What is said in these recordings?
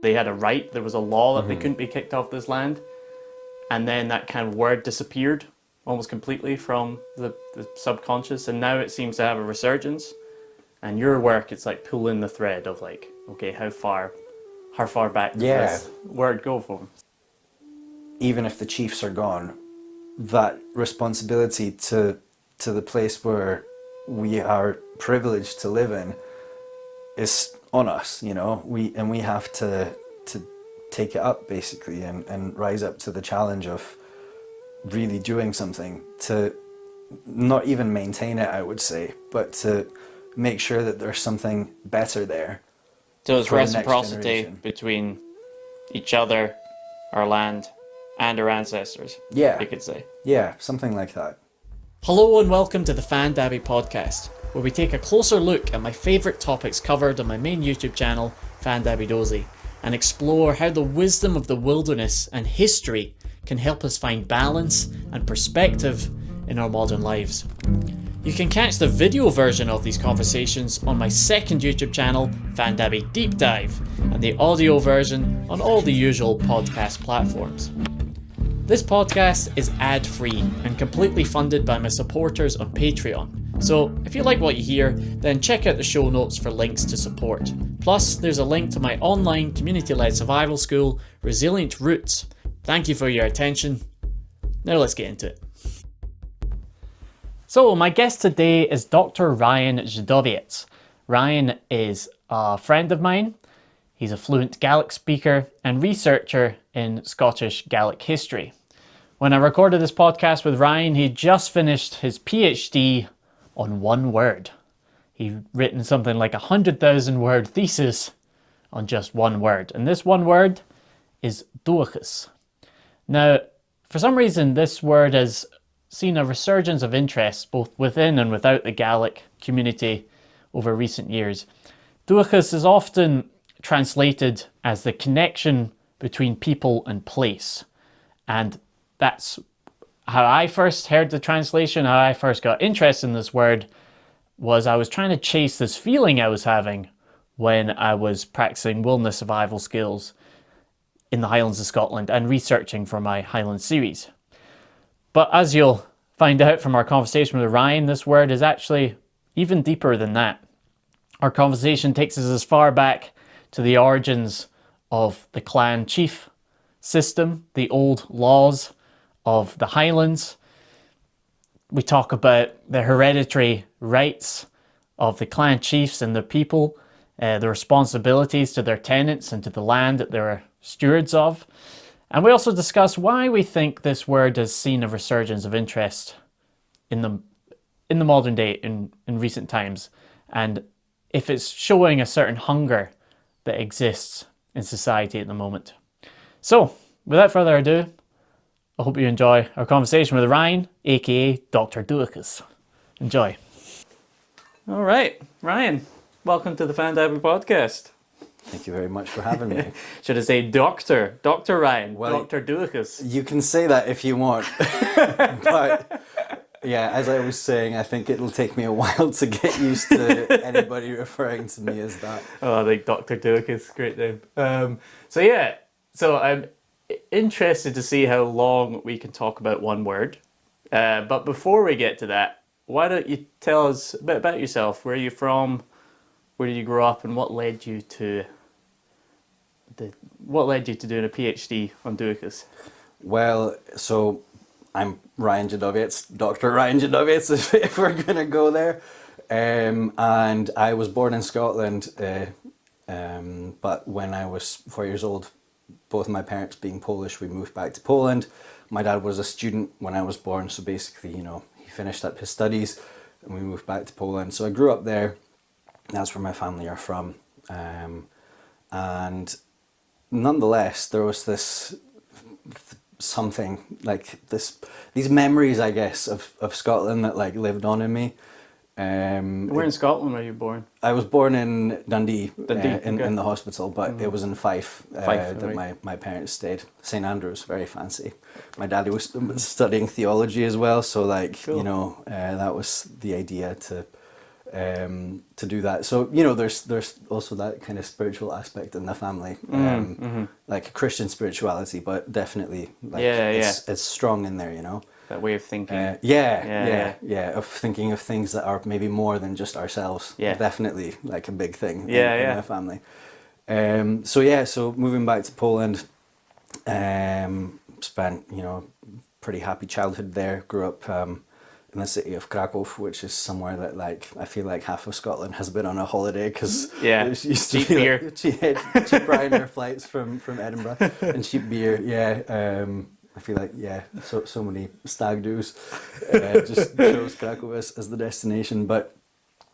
they had a right, there was a law that they couldn't be kicked off this land. And then that kind of word disappeared almost completely from the subconscious, and now it seems to have a resurgence. And your work, it's like pulling the thread of like, okay, how far back does this word go from? Even if the chiefs are gone, that responsibility to the place where we are privileged to live in is on us, you know. We have to take it up basically and rise up to the challenge of really doing something to not even maintain it, I would say, but to make sure that there's something better there. So it's reciprocity between each other, our land, and our ancestors. Yeah. You could say. Yeah, something like that. Hello and welcome to the Fandabby podcast, where we take a closer look at my favourite topics covered on my main YouTube channel, Fandabby, and explore how the wisdom of the wilderness and history can help us find balance and perspective in our modern lives. You can catch the video version of these conversations on my second YouTube channel, Fandabby Deep Dive, and the audio version on all the usual podcast platforms. This podcast is ad-free and completely funded by my supporters on Patreon. So if you like what you hear, then check out the show notes for links to support. Plus, there's a link to my online community-led survival school, Resilient Roots. Thank you for your attention. Now let's get into it. So my guest today is Dr. Ryan Dziadowiec. Ryan is a friend of mine. He's a fluent Gaelic speaker and researcher in Scottish Gaelic history. When I recorded this podcast with Ryan, he'd just finished his PhD on one word. He'd written something like 100,000 word thesis on just one word. And this one word is Dùthchas. Now, for some reason, this word has seen a resurgence of interest both within and without the Gaelic community over recent years. Dùthchas is often translated as the connection between people and place. And that's how I first heard the translation, how I first got interested in this word, was I was trying to chase this feeling I was having when I was practicing wilderness survival skills in the Highlands of Scotland and researching for my Highlands series. But as you'll find out from our conversation with Ryan, this word is actually even deeper than that. Our conversation takes us as far back to the origins of the clan chief system, the old laws of the Highlands. We talk about the hereditary rights of the clan chiefs and the people, the responsibilities to their tenants and to the land that they're stewards of. And we also discuss why we think this word has seen a resurgence of interest in the modern day, in recent times, and if it's showing a certain hunger that exists in society at the moment. So, without further ado, I hope you enjoy our conversation with Ryan, aka Dr. Dùthchas. Enjoy. All right, Ryan, welcome to the Fandabby podcast. Thank you very much for having me. Should I say Dr. Ryan, well, Dr. Dùthchas? You can say that if you want. But yeah, as I was saying, I think it'll take me a while to get used to anybody referring to me as that. Oh, I think Dr. Dùthchas, great name. So I'm interested to see how long we can talk about one word. But before we get to that, why don't you tell us a bit about yourself? Where are you from? Where did you grow up, and what led you to doing a PhD on Dùthchas? Well, so I'm Ryan Dziadowiec, Dr. Ryan Dziadowiec, if we're going to go there. And I was born in Scotland, but when I was 4 years old, both my parents being Polish, we moved back to Poland. My dad was a student when I was born, so basically, you know, he finished up his studies and we moved back to Poland. So I grew up there. That's where my family are from. And nonetheless, there was this something like these memories, I guess, of Scotland that like lived on in me. Where in Scotland were you born? I was born in Dundee, okay. in the hospital, but it was in Fife, Fife, that right. my parents stayed. St Andrews, very fancy. My daddy was studying theology as well, so like, cool. You know, that was the idea to to do that. So there's also that kind of spiritual aspect in the family, like Christian spirituality, but definitely like it's strong in there, That way of thinking. Of thinking of things that are maybe more than just ourselves. Definitely like a big thing in my family. So moving back to Poland, spent pretty happy childhood there. Grew up in the city of Krakow, which is somewhere that like I feel like half of Scotland has been on a holiday because it used to cheap be beer, cheap Ryanair flights from Edinburgh and cheap beer. I feel like so many stag do's just chose Krakow as the destination. But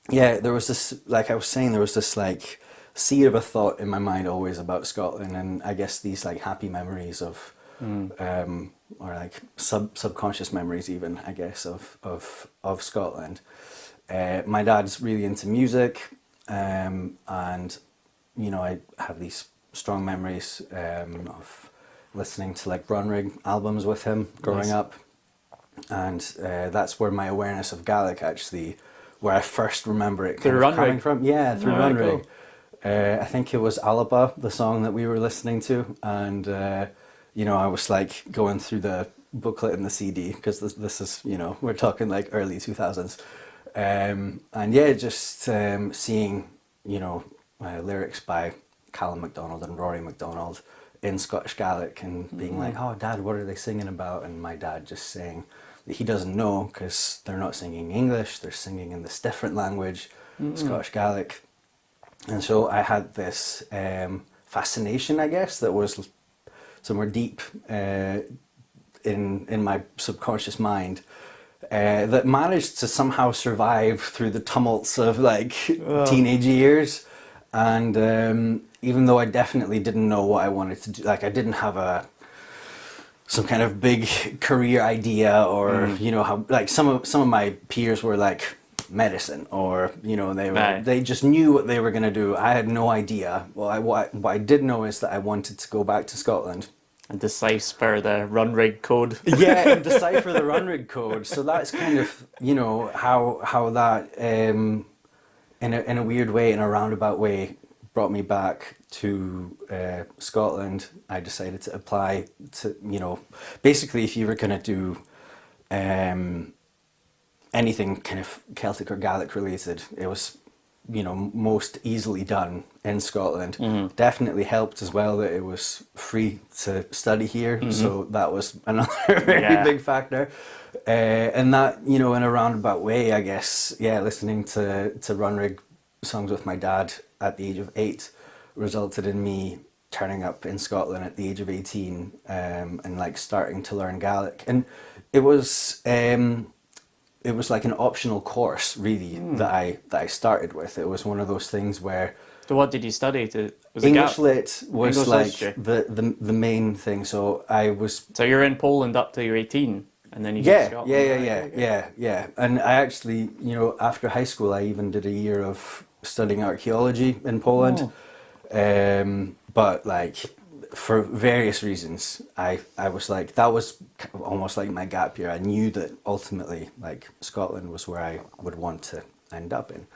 there was this, like I was saying, there was this like seed of a thought in my mind always about Scotland, and I guess these like happy memories of or like subconscious memories even, I guess, of Scotland. My dad's really into music, and I have these strong memories of listening to like Runrig albums with him growing up, and that's where my awareness of Gaelic actually, where I first remember it kind of coming from. Yeah, through Runrig. Cool. I think it was Alaba, the song that we were listening to, and I was like going through the booklet and the CD because this is we're talking like early 2000s, and just seeing lyrics by Callum MacDonald and Rory MacDonald in Scottish Gaelic and being like, oh Dad, what are they singing about? And my dad just saying that he doesn't know because they're not singing English, they're singing in this different language, Scottish Gaelic. And so I had this fascination, I guess, that was somewhere deep in my subconscious mind that managed to somehow survive through the tumults of like teenage years. And even though I definitely didn't know what I wanted to do, like I didn't have some kind of big career idea, or how like some of my peers were like medicine, or they just knew what they were going to do. I had no idea. Well, what I did know is that I wanted to go back to Scotland and decipher the Runrig code. And decipher the Runrig code. So that's kind of how that in a weird way, in a roundabout way, brought me back to Scotland. I decided to apply to basically if you were going to do anything kind of Celtic or Gaelic related, it was most easily done in Scotland. Definitely helped as well that it was free to study here, so that was another very big factor. And that in a roundabout way, I guess, listening to Runrig songs with my dad at the age of 8 resulted in me turning up in Scotland at the age of 18 and like starting to learn Gaelic. And it was like an optional course, really, that I started with. It was one of those things where. So what did you study? Was English lit was English like literature? the main thing. So I was. So you're in Poland up till you're 18, and then you get to Scotland. Yeah. And I actually, after high school, I even did a year of studying archaeology in Poland. But like, for various reasons, I was like, that was almost like my gap year. I knew that ultimately, like, Scotland was where I would want to end up in.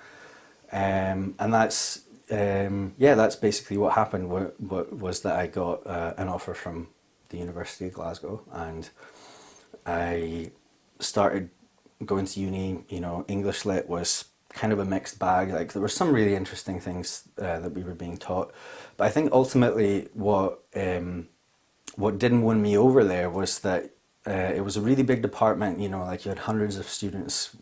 And that's basically what happened. Was that I got an offer from the University of Glasgow, and I started going to uni. English lit was kind of a mixed bag. Like there were some really interesting things that we were being taught, but I think ultimately what didn't win me over there was that it was a really big department. Like you had hundreds of students.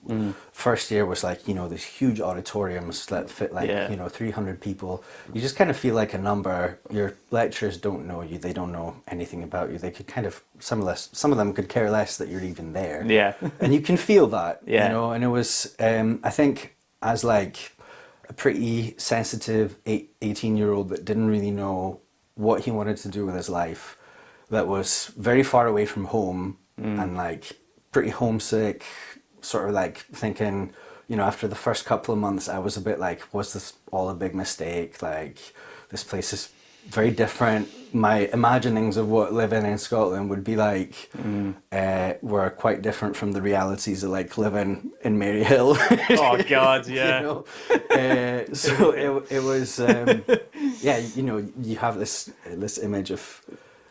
First year was like these huge auditoriums that fit like 300 people. You just kind of feel like a number. Your lecturers don't know you. They don't know anything about you. They could kind of some of them could care less that you're even there. And you can feel that. And it was I think, as like a pretty sensitive 18-year-old that didn't really know what he wanted to do with his life, that was very far away from home and like pretty homesick, sort of like thinking, after the first couple of months, I was a bit like, was this all a big mistake? Like, this place is very different. My imaginings of what living in Scotland would be like were quite different from the realities of like living in Maryhill. Oh God, yeah. You know? So it was, yeah. You know, you have this image of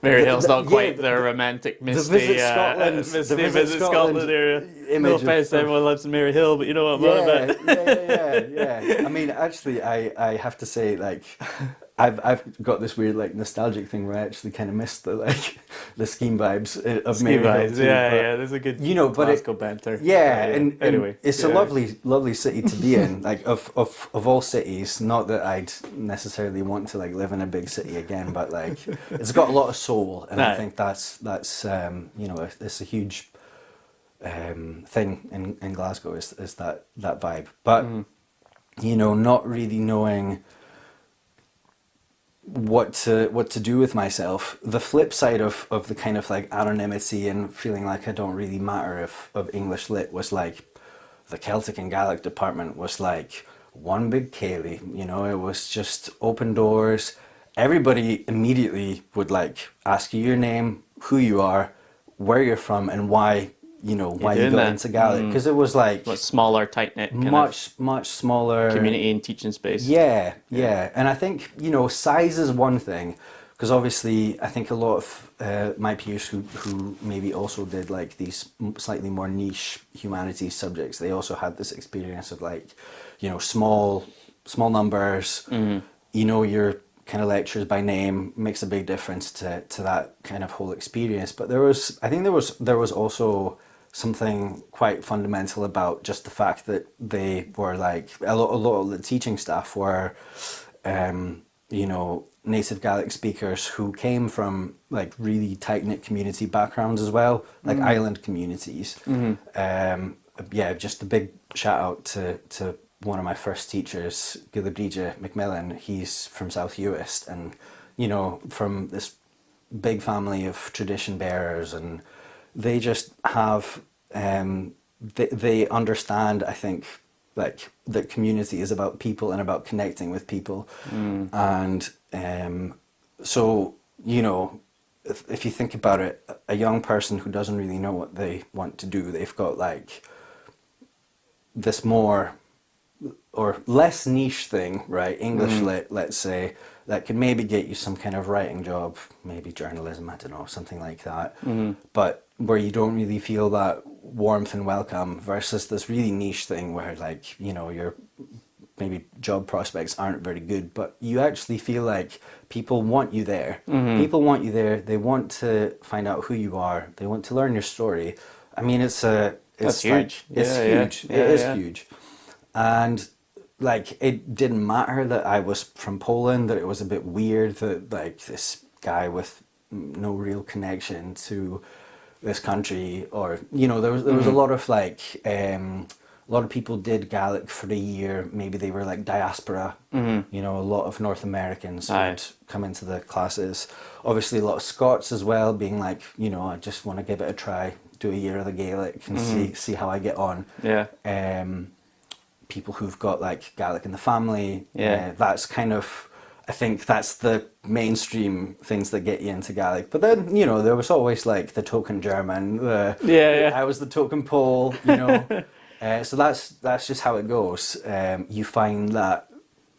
Maryhill's not quite yeah, the romantic, misty, Visit Scotland, misty the Visit Scotland area. No offense to everyone who lives in Maryhill, but you know what I'm on about. yeah. I mean, actually, I have to say, like, I've got this weird like nostalgic thing where I actually kind of miss the like the scheme vibes of Ski Maryhill vibes, too, yeah, but, yeah. There's a good, you know, but classical banter. yeah, and anyway, it's a lovely city to be in. Like of all cities, not that I'd necessarily want to like live in a big city again, but like it's got a lot of soul, and I think that's you know, it's a huge thing in Glasgow is that vibe. But you know, not really knowing what to do with myself. The flip side of the kind of like anonymity and feeling like I don't really matter of English lit was like the Celtic and Gaelic department was like one big ceilidh, you know. It was just open doors. Everybody immediately would like ask you your name, who you are, where you're from, and why, you know, why you got into Gaelic, because it was like much smaller, tight knit, much smaller community and teaching space. Yeah. And I think, you know, size is one thing, because obviously I think a lot of my peers who maybe also did like these slightly more niche humanities subjects, they also had this experience of like, you know, small numbers, you know, your kind of lectures by name makes a big difference to that kind of whole experience. But there was also something quite fundamental about just the fact that they were like a lot of the teaching staff were you know, native Gaelic speakers who came from like really tight-knit community backgrounds as well, like island communities. Yeah, just a big shout out to one of my first teachers, Gilabdija McMillan. He's from South Uist, and you know, from this big family of tradition bearers, and they just have they understand, I think, like that community is about people and about connecting with people. And so, you know, if you think about it, a young person who doesn't really know what they want to do, they've got like this more or less niche thing, right? English lit, let's say, that could maybe get you some kind of writing job, maybe journalism, I don't know, something like that. But where you don't really feel that warmth and welcome, versus this really niche thing where, like, you know, your maybe job prospects aren't very good, but you actually feel like people want you there. People want you there. They want to find out who you are. They want to learn your story. I mean, it's huge. It's huge. It is huge. And like, it didn't matter that I was from Poland, that it was a bit weird that like this guy with no real connection to this country, or, you know, there was a lot of like a lot of people did Gaelic for a year. Maybe they were like diaspora. You know, a lot of North Americans would come into the classes. Obviously, a lot of Scots as well, being like, you know, I just want to give it a try, do a year of the Gaelic and see how I get on. People who've got like Gaelic in the family. That's kind of, I think that's the mainstream things that get you into Gaelic. But then, you know, there was always like the token German. I was the token Pole, you know. So that's just how it goes. You find that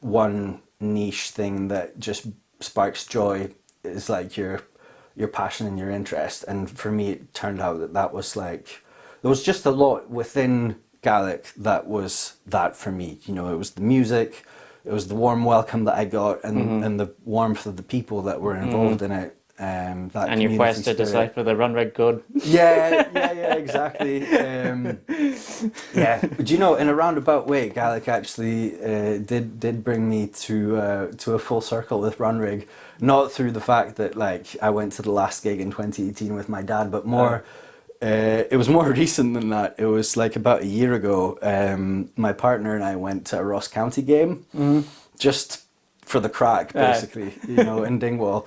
one niche thing that just sparks joy is like your passion and your interest. And for me, it turned out that was like, there was just a lot within Gaelic that was that for me. You know, it was the music, it was the warm welcome that I got, and the warmth of the people that were involved in it. That and your quest to decipher the Runrig code. Exactly. But you know, in a roundabout way, Gaelic actually did bring me to a full circle with Runrig. Not through the fact that like I went to the last gig in 2018 with my dad, but more. It was more recent than that. It was like about a year ago. My partner and I went to a Ross County game, just for the crack, basically, you know, in Dingwall.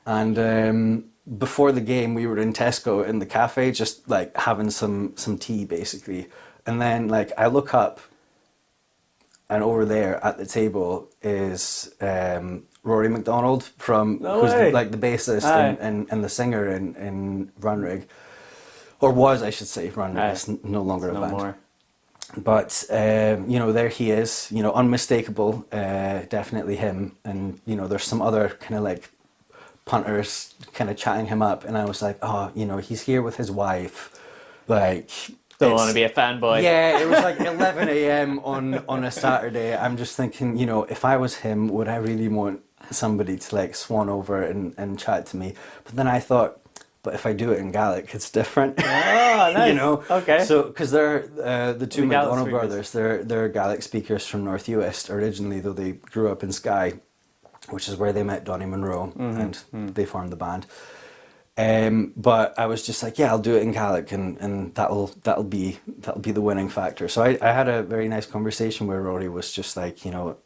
And before the game, we were in Tesco in the cafe, just like having some tea, basically. And then like I look up, and over there at the table is Rory MacDonald from No who's way. like the bassist Aye. and the singer in Runrig, or was, I should say. Runrig Aye. is no longer a No band. more. But you know, there he is, you know, unmistakable, definitely him. And you know, there's some other kind of like punters kind of chatting him up, and I was like, oh, you know, he's here with his wife, like. Don't it's- want to be a fanboy. Yeah, it was like 11 a.m. on a Saturday. I'm just thinking, you know, if I was him, would I really want somebody to like swan over and chat to me? But then I thought, but if I do it in Gaelic, it's different. Oh, nice. You know, Okay. So because they're the two The Gaelic McDonald speakers. brothers, they're Gaelic speakers from North Uist originally, though they grew up in Skye, which is where they met Donnie Munro, and they formed the band. But I was just like, yeah, I'll do it in Gaelic, and that'll be the winning factor. So I had a very nice conversation where Rory was just like, you know,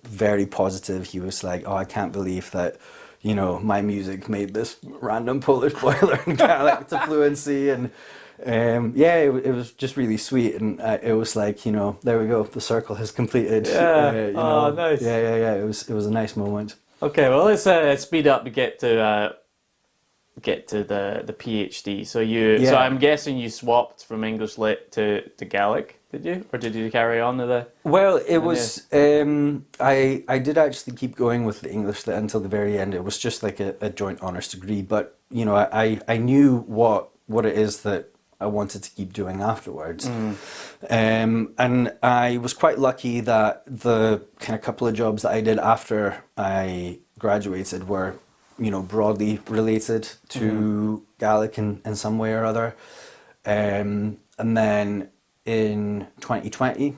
very positive. He was like, oh, I can't believe that, you know, my music made this random Polish boy learn Gaelic to fluency, and yeah, it was just really sweet, and it was like, you know, there we go, the circle has completed. Yeah. You Oh, know, nice. Yeah. It was a nice moment. Okay, well, let's speed up and get to the PhD. So so I'm guessing you swapped from English Lit to Gaelic, did you, or did you carry on to the? Well, it was. I did actually keep going with the English Lit until the very end. It was just like a joint honours degree, but you know, I knew what it is that I wanted to keep doing afterwards, and I was quite lucky that the kind of couple of jobs that I did after I graduated were, you know, broadly related to Gaelic in some way or other, and then in 2020,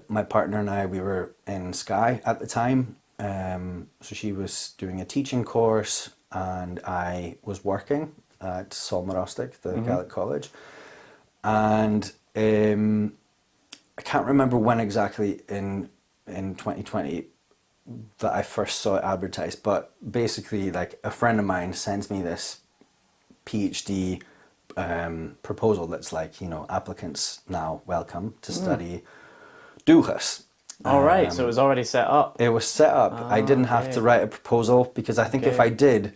my partner and I, we were in Skye at the time, so she was doing a teaching course and I was working at Solmarostic, the Gaelic college, and I can't remember when exactly in 2020 that I first saw it advertised, but basically, like, a friend of mine sends me this PhD proposal that's like, you know, applicants now welcome to study Dùthchas. All right, so it was already set up. It was set up. I didn't have to write a proposal because I think if I did,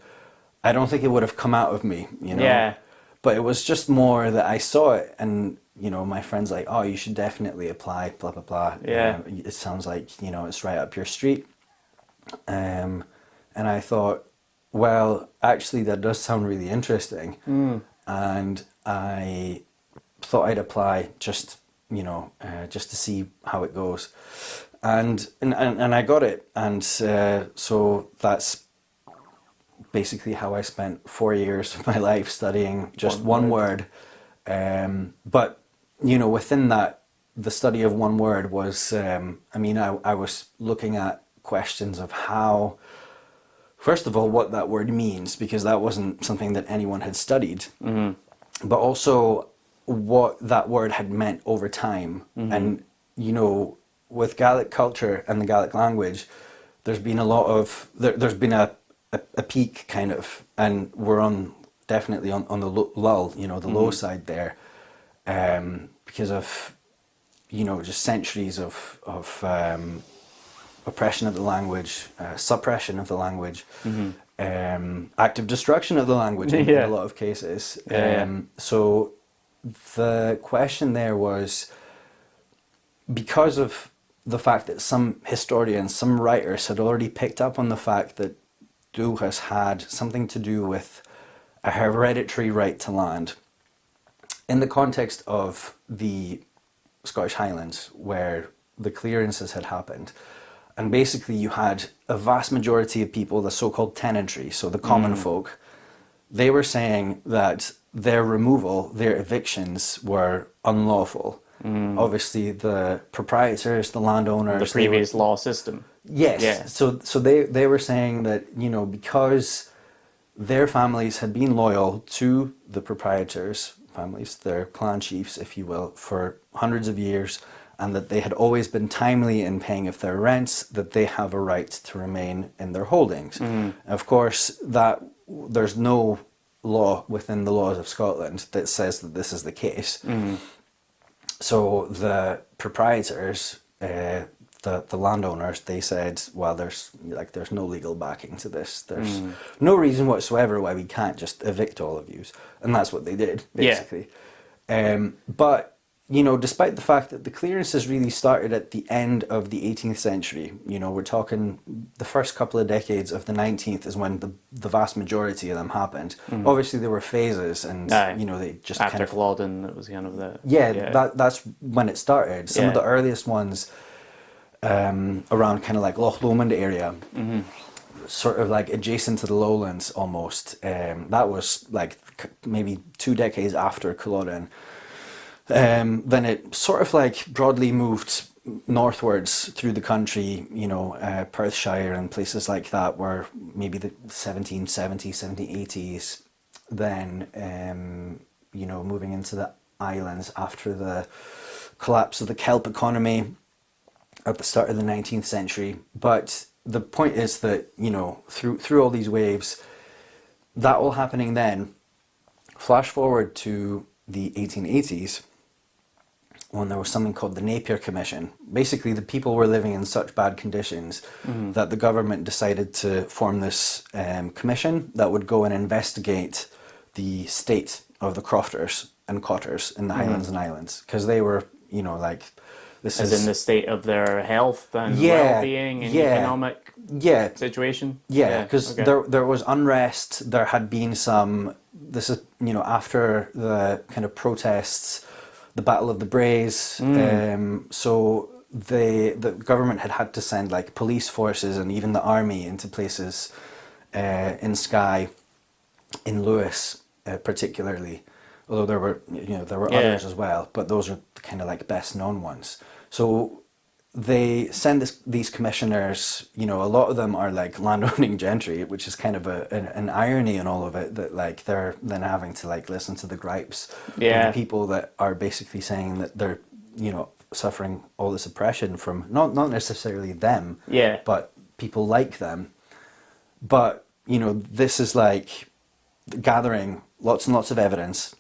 I don't think it would have come out of me, you know. Yeah. But it was just more that I saw it, and you know, my friend's like, "Oh, you should definitely apply." Blah blah blah. Yeah. It sounds like, you know, it's right up your street. And I thought, well, actually, that does sound really interesting. And I thought I'd apply just, you know, just to see how it goes. And I got it. And so that's basically how I spent 4 years of my life studying just one word. But, you know, within that, the study of one word was, I mean, I was looking at questions of how, first of all, what that word means, because that wasn't something that anyone had studied, but also what that word had meant over time. And, you know, with Gaelic culture and the Gaelic language, there's been a lot of, there's been a peak kind of, and we're definitely on the lull, you know, the low side there, because of, you know, just centuries of oppression of the language, suppression of the language, active destruction of the language in a lot of cases. So the question there was, because of the fact that some historians, some writers had already picked up on the fact that Dùthchas had something to do with a hereditary right to land in the context of the Scottish Highlands, where the clearances had happened. And basically you had a vast majority of people, the so-called tenantry, so the common folk, they were saying that their removal, their evictions were unlawful. Obviously the proprietors, the landowners... The previous law system. Yes. Yeah. So they were saying that, you know, because their families had been loyal to the proprietors' families, their clan chiefs, if you will, for hundreds of years, and that they had always been timely in paying of their rents, that they have a right to remain in their holdings. Of course, that there's no law within the laws of Scotland that says that this is the case. So the proprietors, the landowners, they said, well, there's no legal backing to this. There's no reason whatsoever why we can't just evict all of you. And that's what they did, basically. But, despite the fact that the clearances really started at the end of the 18th century, we're talking the first couple of decades of the 19th is when the vast majority of them happened. Obviously, there were phases, and, they just after kind of... Culloden, it was kind of the... That's when it started. Some of the earliest ones around kind of like Loch Lomond area, sort of like adjacent to the lowlands almost. That was like maybe 2 decades after Culloden. Then it sort of like broadly moved northwards through the country, Perthshire and places like that were maybe the 1770s, 1780s. Then, moving into the islands after the collapse of the kelp economy at the start of the 19th century. But the point is that, through all these waves, that all happening then, flash forward to the 1880s, when there was something called the Napier Commission. Basically, the people were living in such bad conditions that the government decided to form this commission that would go and investigate the state of the crofters and cotters in the Highlands and Islands, because they were, this As is... in the state of their health and well-being and economic situation? Because there was unrest, there had been some... This is, after the kind of protests, the Battle of the Braes, so the government had to send like police forces and even the army into places in Skye, in Lewis particularly, although there were others as well, but those are kind of like best known ones. So they send these commissioners, a lot of them are like landowning gentry, which is kind of an irony in all of it, that like they're then having to like listen to the gripes of the people that are basically saying that they're, suffering all this oppression from not necessarily them, but people like them. But, this is like gathering lots and lots of evidence,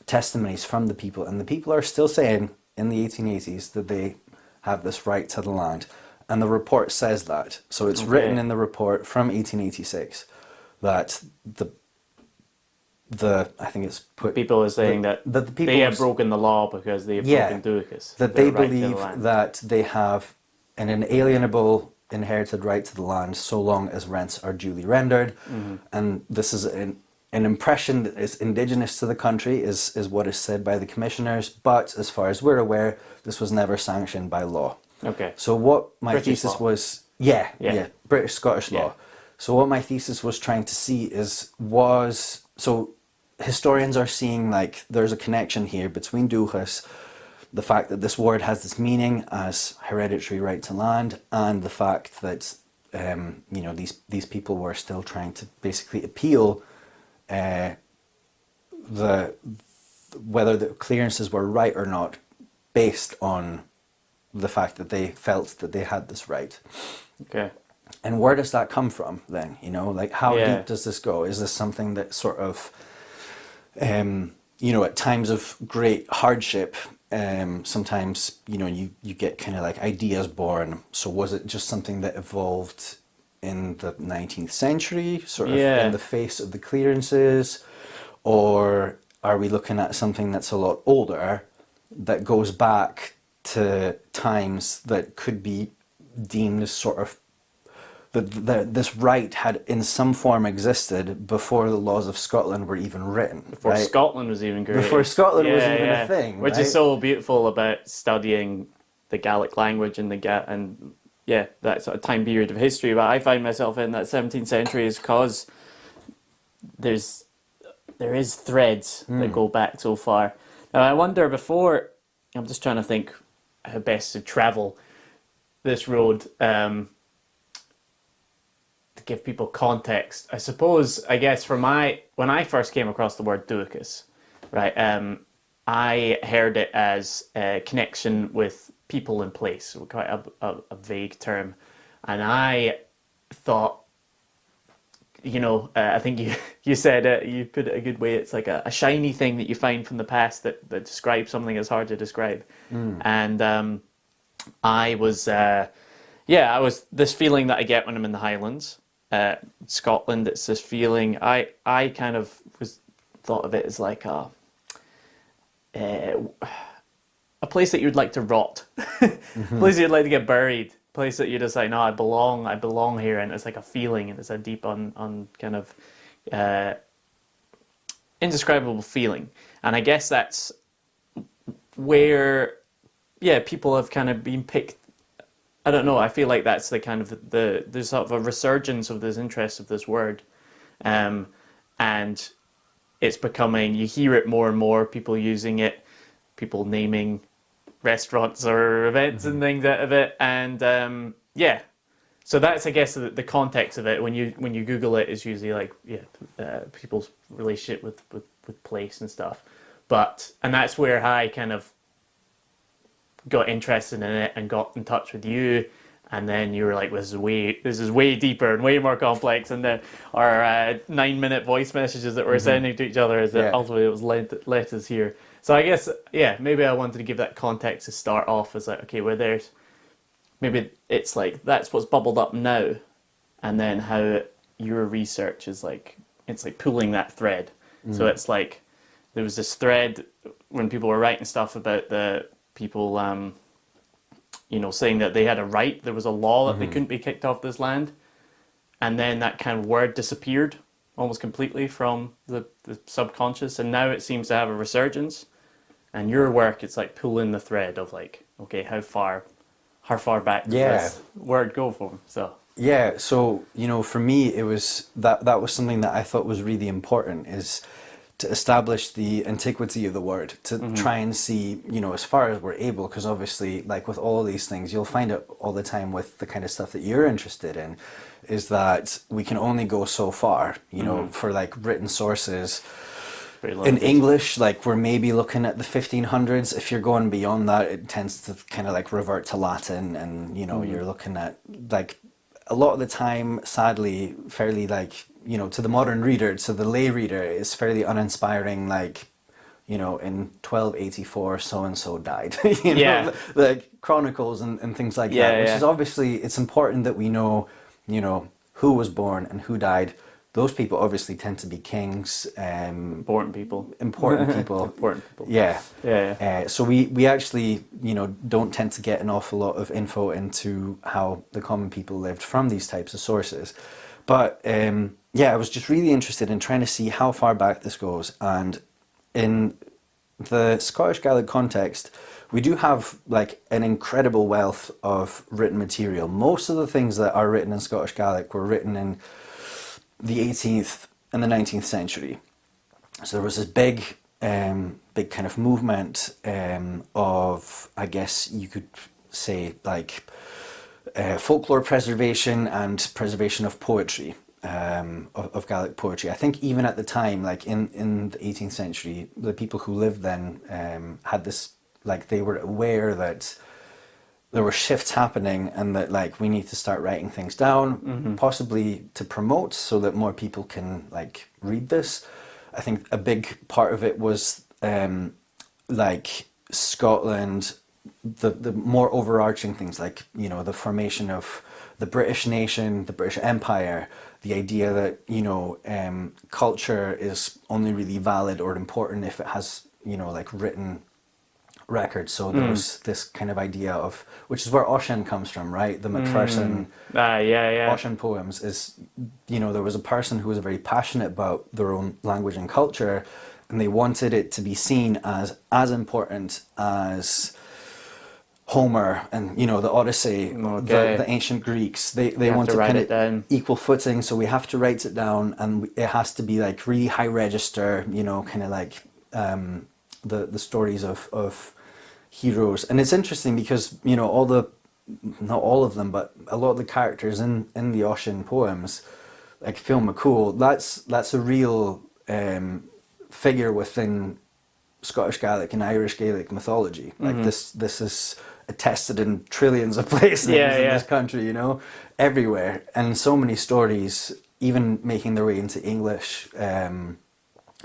testimonies from the people, and the people are still saying in the 1880s that they have this right to the land, and the report says that. So it's written in the report from 1886 that I think it's put... People are saying that the people they have broken the law because they have broken Dùthchas. That they believe that they have an inalienable inherited right to the land so long as rents are duly rendered, and this is an impression that is indigenous to the country, is what is said by the commissioners, but as far as we're aware, this was never sanctioned by law. Okay. So what my British thesis law. was... British Scottish law. So what my thesis was trying to see so historians are seeing like there's a connection here between Dùthchas, the fact that this word has this meaning as hereditary right to land, and the fact that these people were still trying to basically appeal whether the clearances were right or not, based on the fact that they felt that they had this right. Okay. And where does that come from then? How deep does this go? Is this something that sort of, at times of great hardship, sometimes, you get kind of like ideas born. So was it just something that evolved in the 19th century, sort of in the face of the clearances? Or are we looking at something that's a lot older, that goes back to times that could be deemed as sort of this right had in some form existed before the laws of Scotland were even written. Before Scotland was even created. Before Scotland was even a thing. Which is so beautiful about studying the Gaelic language and that sort of time period of history. But I find myself in that 17th century is because there is threads that go back so far. Now I wonder I'm just trying to think how best to travel this road. To give people context, I guess when I first came across the word Dùthchas, right, I heard it as a connection with people in place, quite a vague term, and I thought, I think you said it, you put it a good way, it's like a shiny thing that you find from the past that describes something that's hard to describe. And I was this feeling that I get when I'm in the Highlands, Scotland. It's this feeling. I kind of thought of it as like a place that you'd like to rot, a place that you'd like to get buried, a place that you just like, no, I belong here, and it's like a feeling, and it's a deep, on kind of indescribable feeling, and I guess that's where, people have kind of been picked. I don't know. I feel like that's the kind of there's sort of a resurgence of this interest of this word, and it's becoming. You hear it more and more. People using it, people naming restaurants or events and things out of it, and so that's, I guess, the context of it. When you Google it, is usually like people's relationship with place and stuff, and that's where I kind of got interested in it and got in touch with you, and then you were like, this is way deeper and way more complex, and then our 9-minute voice messages that we're sending to each other is that ultimately it was let us here. So I guess, maybe I wanted to give that context to start off as like, okay, maybe it's like, that's what's bubbled up now, and then how your research is like, it's like pulling that thread. So it's like, there was this thread when people were writing stuff about the people, saying that they had a right, there was a law that they couldn't be kicked off this land, and then that kind of word disappeared almost completely from the subconscious, and now it seems to have a resurgence. And your work, it's like pulling the thread of like, okay, how far back does this word go from? So for me, it was that was something that I thought was really important, is to establish the antiquity of the word, to try and see, as far as we're able, because obviously, like with all these things, you'll find it all the time with the kind of stuff that you're interested in, is that we can only go so far, for like written sources. In English, like we're maybe looking at the 1500s. If you're going beyond that, it tends to kind of like revert to Latin, and you're looking at like a lot of the time, sadly, fairly like, to the modern reader, to the lay reader, is fairly uninspiring, like, in 1284 so and so died. Like chronicles and things like that, which is obviously, it's important that we know, who was born and who died. Those people obviously tend to be kings, important people. Important people. So we actually, don't tend to get an awful lot of info into how the common people lived from these types of sources. But I was just really interested in trying to see how far back this goes. And in the Scottish Gaelic context, we do have like an incredible wealth of written material. Most of the things that are written in Scottish Gaelic were written in the 18th and the 19th century. So there was this big kind of movement of, I guess you could say, like folklore preservation and preservation of poetry, of Gaelic poetry. I think even at the time, like in the 18th century, the people who lived then had this, like they were aware that there were shifts happening, and that like we need to start writing things down, possibly to promote so that more people can like read this. I think a big part of it was like Scotland, the more overarching things, like the formation of the British nation, the British Empire, the idea that culture is only really valid or important if it has like written records. So there was this kind of idea of, which is where Ossian comes from, right? The Macpherson Ossian poems is, there was a person who was very passionate about their own language and culture, and they wanted it to be seen as important as Homer and the Odyssey, the ancient Greeks. They want to kind of equal footing, so we have to write it down, and it has to be like really high register, kind of like the stories of heroes. And it's interesting because not all of them, but a lot of the characters in the Ossian poems, like Phil McCool, that's a real figure within Scottish Gaelic and Irish Gaelic mythology. Like this is attested in trillions of places in this country, everywhere, and so many stories even making their way into English.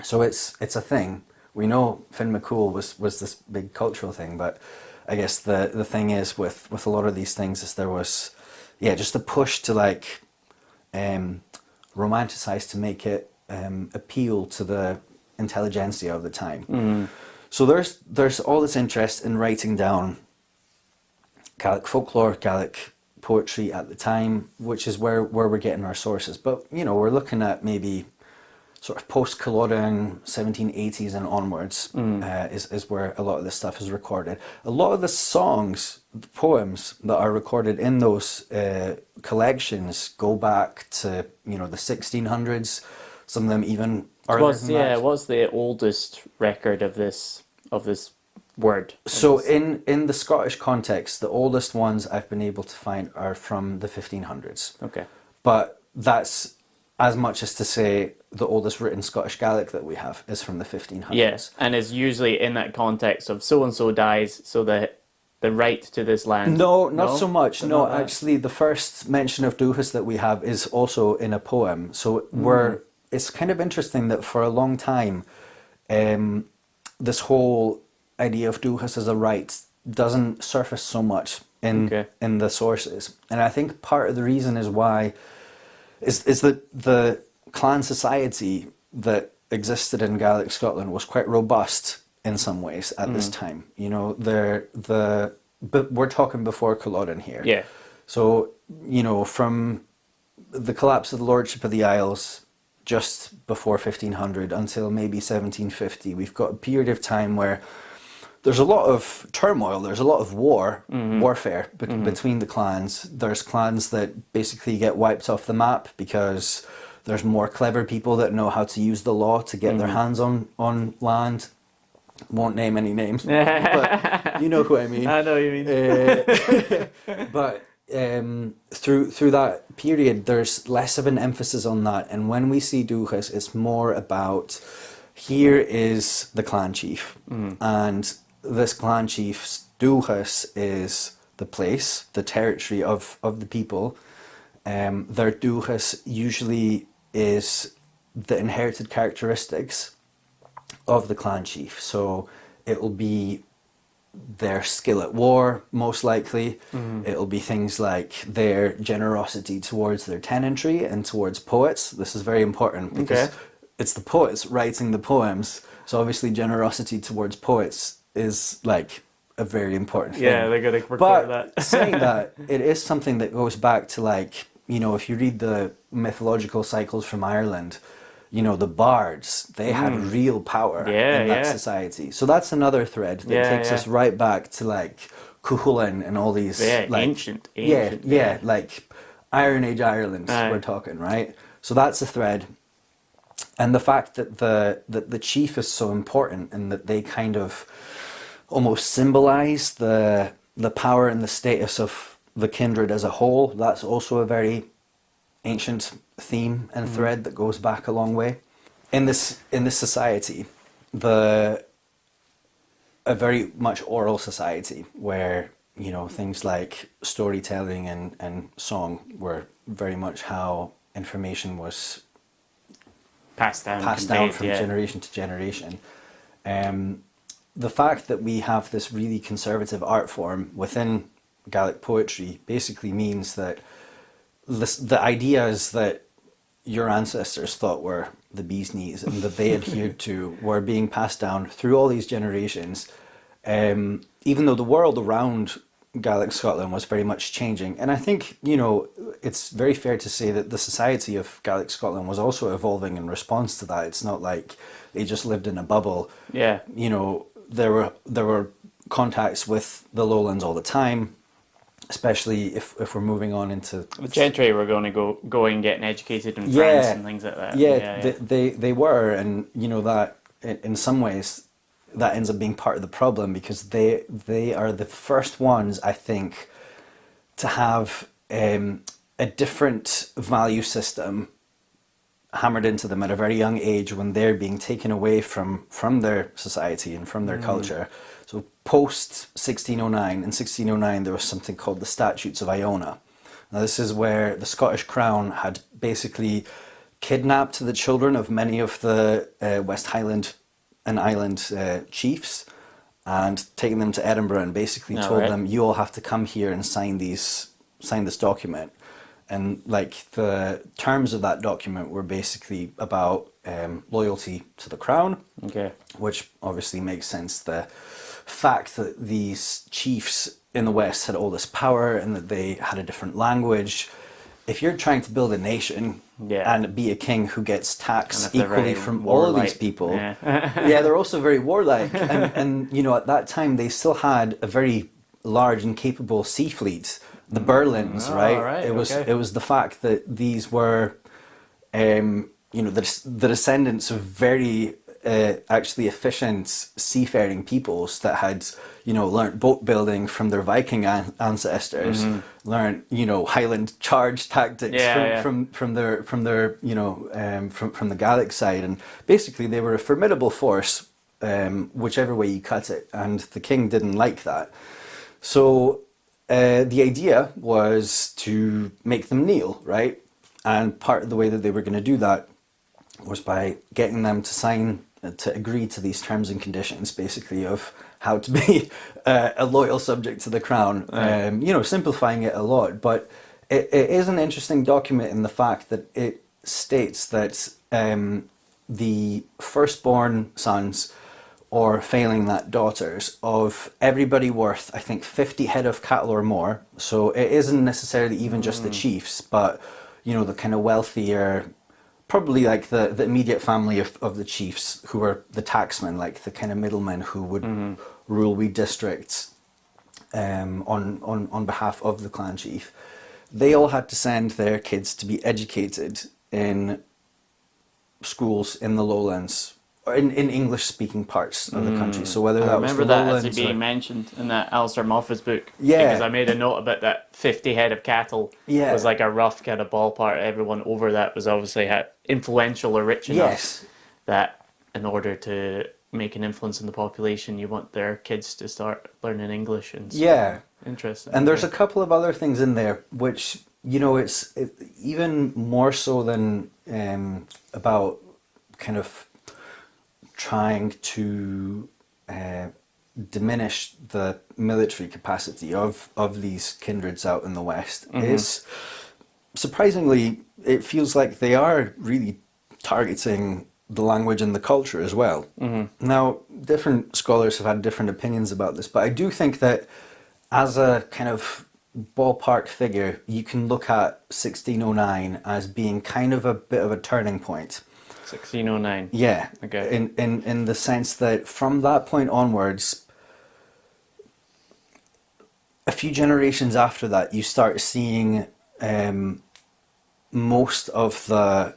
So it's a thing. We know Finn McCool was this big cultural thing, but I guess the thing is with a lot of these things is there was, just a push to like romanticize, to make it appeal to the intelligentsia of the time. So there's all this interest in writing down Gaelic folklore, Gaelic poetry at the time, which is where we're getting our sources. But we're looking at maybe sort of post-Culloden 1780s and onwards is where a lot of this stuff is recorded. A lot of the songs, the poems that are recorded in those collections go back to the 1600s. Some of them even what's the oldest record of this word? So in the Scottish context, the oldest ones I've been able to find are from the 1500s. Okay. But that's as much as to say the oldest written Scottish Gaelic that we have is from the 1500s. Yes, and it's usually in that context of so-and-so dies, so the right to this land. No, not so much. So No, actually, the first mention of Dùthchas that we have is also in a poem. So it's kind of interesting that for a long time, this whole idea of Dùthchas as a right doesn't surface so much in the sources. And I think part of the reason is why is that the clan society that existed in Gaelic Scotland was quite robust in some ways at this time. But we're talking before Culloden here. Yeah. So, from the collapse of the Lordship of the Isles just before 1500 until maybe 1750, we've got a period of time where there's a lot of turmoil, there's a lot of warfare between the clans. There's clans that basically get wiped off the map because there's more clever people that know how to use the law to get their hands on land. Won't name any names, but you know who I mean. I know what you mean. But through that period, there's less of an emphasis on that. And when we see Dùthchas, it's more about, here is the clan chief. And this clan chief's Dùthchas is the place, the territory of the people. Their Dùthchas usually is the inherited characteristics of the clan chief. So it'll be their skill at war, most likely. It'll be things like their generosity towards their tenantry and towards poets. This is very important because it's the poets writing the poems. So obviously generosity towards poets is like a very important thing. Yeah, they're going to record But that. saying that, it is something that goes back to like, if you read the mythological cycles from Ireland, the bards, they had real power in that society. So that's another thread that takes us right back to like Cuchulainn and all these like ancient. Like Iron Age Ireland we're talking, right? So that's a thread. And the fact that the chief is so important and that they kind of almost symbolize the power and the status of the kindred as a whole, that's also a very ancient theme and thread that goes back a long way. In this society, a very much oral society where things like storytelling and song were very much how information was Passed down from generation to generation. The fact that we have this really conservative art form within Gaelic poetry basically means that the ideas that your ancestors thought were the bee's knees and that they adhered to were being passed down through all these generations, even though the world around Gaelic Scotland was very much changing. And I think, it's very fair to say that the society of Gaelic Scotland was also evolving in response to that. It's not like they just lived in a bubble. Yeah. There were contacts with the lowlands all the time, especially if we're moving on into the gentry were going to go and get educated in France and things like that. They were, and that in some ways that ends up being part of the problem, because they are the first ones, I think, to have a different value system hammered into them at a very young age when they're being taken away from their society and from their culture. So post 1609, in 1609 there was something called the Statutes of Iona. Now this is where the Scottish Crown had basically kidnapped the children of many of the West Highland and Island chiefs and taken them to Edinburgh and basically told them, you all have to come here and sign this document. And like the terms of that document were basically about loyalty to the crown, which obviously makes sense. The fact that these chiefs in the West had all this power and that they had a different language. If you're trying to build a nation and be a king who gets taxed equally from all of these people, they're also very warlike. And you know, at that time they still had a very large and capable sea fleet. The Berlins, It was the fact that these were, you know, the descendants of very actually efficient seafaring peoples that had, you know, learnt boat building from their Viking ancestors, learnt, you know, Highland charge tactics from their you know from the Gaelic side, and basically they were a formidable force, whichever way you cut it, and the king didn't like that, so. The idea was to make them kneel, right? And part of the way that they were going to do that was by getting them to sign, to agree to these terms and conditions, basically, of how to be a loyal subject to the crown. You know, simplifying it a lot, but it is an interesting document in the fact that it states that the firstborn sons, or failing that, daughters of everybody worth, I think, 50 head of cattle or more. So it isn't necessarily even just the chiefs, but, you know, the kind of wealthier, probably like the immediate family of the chiefs, who are the tacksmen, like the kind of middlemen who would rule wee districts on behalf of the clan chief. They all had to send their kids to be educated in schools in the lowlands, in English-speaking parts of the country. So whether that was the that lowlands, actually being mentioned in that Alistair Moffat's book. Yeah. Because I made a note about that 50 head of cattle was like a rough kind of ballpark. Everyone over that was obviously influential or rich enough that in order to make an influence in the population, you want their kids to start learning English. And so interesting. And there's a couple of other things in there which, you know, it's even more so than about kind of trying to diminish the military capacity of these kindreds out in the West. Is surprisingly, it feels like they are really targeting the language and the culture as well. Now, different scholars have had different opinions about this, but I do think that as a kind of ballpark figure, you can look at 1609 as being kind of a bit of a turning point. 1609. Yeah. Okay. In the sense that from that point onwards, a few generations after that, you start seeing most of the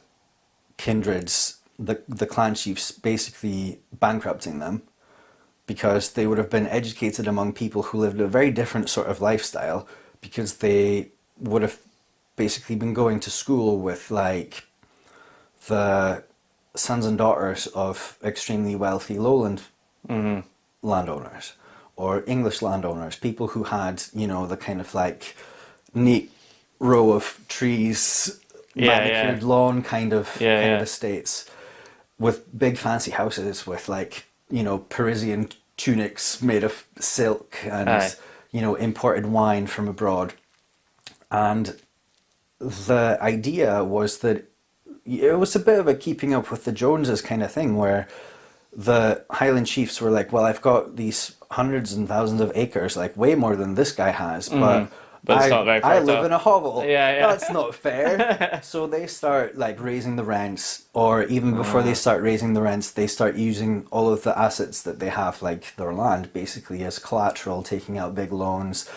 kindreds, the clan chiefs, basically bankrupting them, because they would have been educated among people who lived a very different sort of lifestyle, because they would have basically been going to school with like the sons and daughters of extremely wealthy lowland landowners, or English landowners, people who had, you know, the kind of like neat row of trees, manicured lawn kind of estates, with big fancy houses with like, you know, Parisian tunics made of silk and you know, imported wine from abroad. And the idea was that it was a bit of a keeping up with the Joneses kind of thing, where the Highland chiefs were like, well, I've got these hundreds and thousands of acres, like way more than this guy has, but it's not very I live in a hovel. Yeah. That's not fair. So they start like raising the rents, or even before they start raising the rents, they start using all of the assets that they have, like their land, basically as collateral, taking out big loans,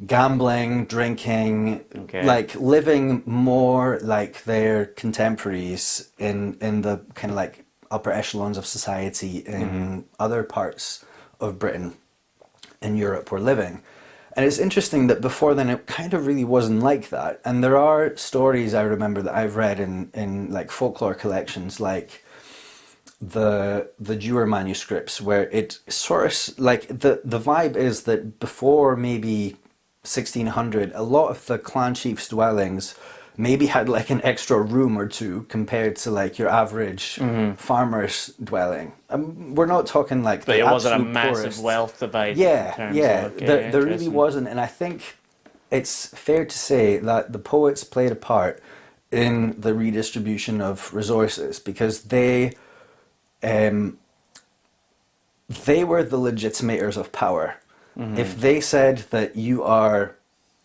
gambling, drinking, like living more like their contemporaries in the kind of like upper echelons of society in other parts of Britain, in Europe, were living. And it's interesting that before then it kind of really wasn't like that. And there are stories I remember that I've read in like folklore collections, like the Dewar manuscripts, where it sort of like the vibe is that before maybe 1600, a lot of the clan chiefs' dwellings maybe had like an extra room or two compared to like your average farmer's dwelling. We're not talking like But the it wasn't a absolute massive poorest. wealth divide. Yeah, in terms yeah, Of, okay, there really interesting. wasn't, and I think it's fair to say that the poets played a part in the redistribution of resources because they were the legitimators of power. If they said that you are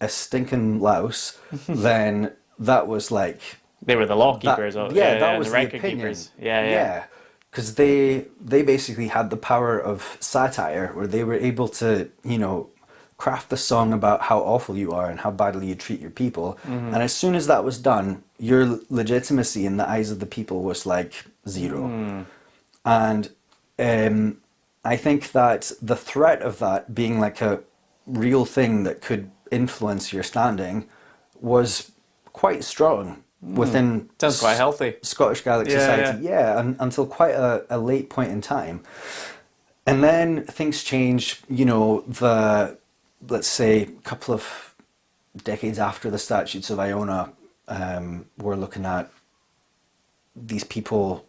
a stinking louse, then that was like They were the law keepers. that was the the record opinion. keepers. Yeah. Because they basically had the power of satire, where they were able to, you know, craft a song about how awful you are and how badly you treat your people. And as soon as that was done, your legitimacy in the eyes of the people was like zero. And I think that the threat of that being like a real thing that could influence your standing was quite strong within Sounds quite healthy. Scottish Gaelic society. Yeah, until quite a late point in time. And then things change, you know, let's say a couple of decades after the Statutes of Iona, we're looking at these people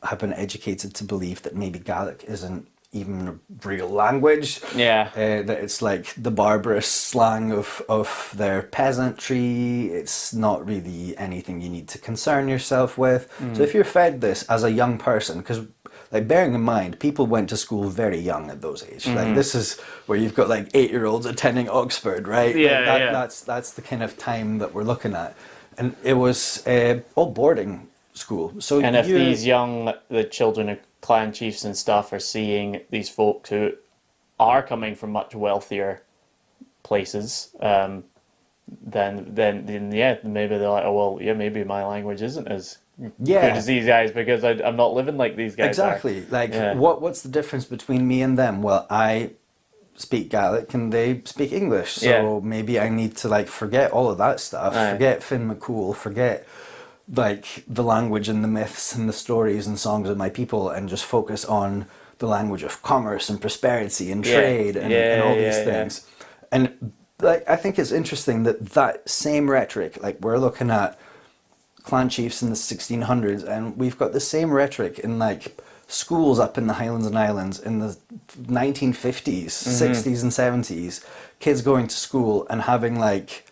have been educated to believe that maybe Gaelic isn't even a real language. Yeah. That it's like the barbarous slang of their peasantry. It's not really anything you need to concern yourself with. So if you're fed this as a young person, because like bearing in mind, people went to school very young at those ages. Like this is where you've got like 8-year-olds attending Oxford, right? Yeah, Like that's the kind of time that we're looking at, and it was all boarding school. So And if the children of clan chiefs and stuff are seeing these folk who are coming from much wealthier places, then maybe they're like, oh well, yeah, maybe my language isn't as good as these guys because I'm not living like these guys. Exactly. Are. Like Yeah. what's the difference between me and them? Well, I speak Gaelic and they speak English, so maybe I need to like forget all of that stuff, forget Finn McCool, forget like the language and the myths and the stories and songs of my people, and just focus on the language of commerce and prosperity and trade and all these things. And like I think it's interesting that same rhetoric, like we're looking at clan chiefs in the 1600s, and we've got the same rhetoric in like schools up in the Highlands and Islands in the 1950s, 60s and 70s, kids going to school and having like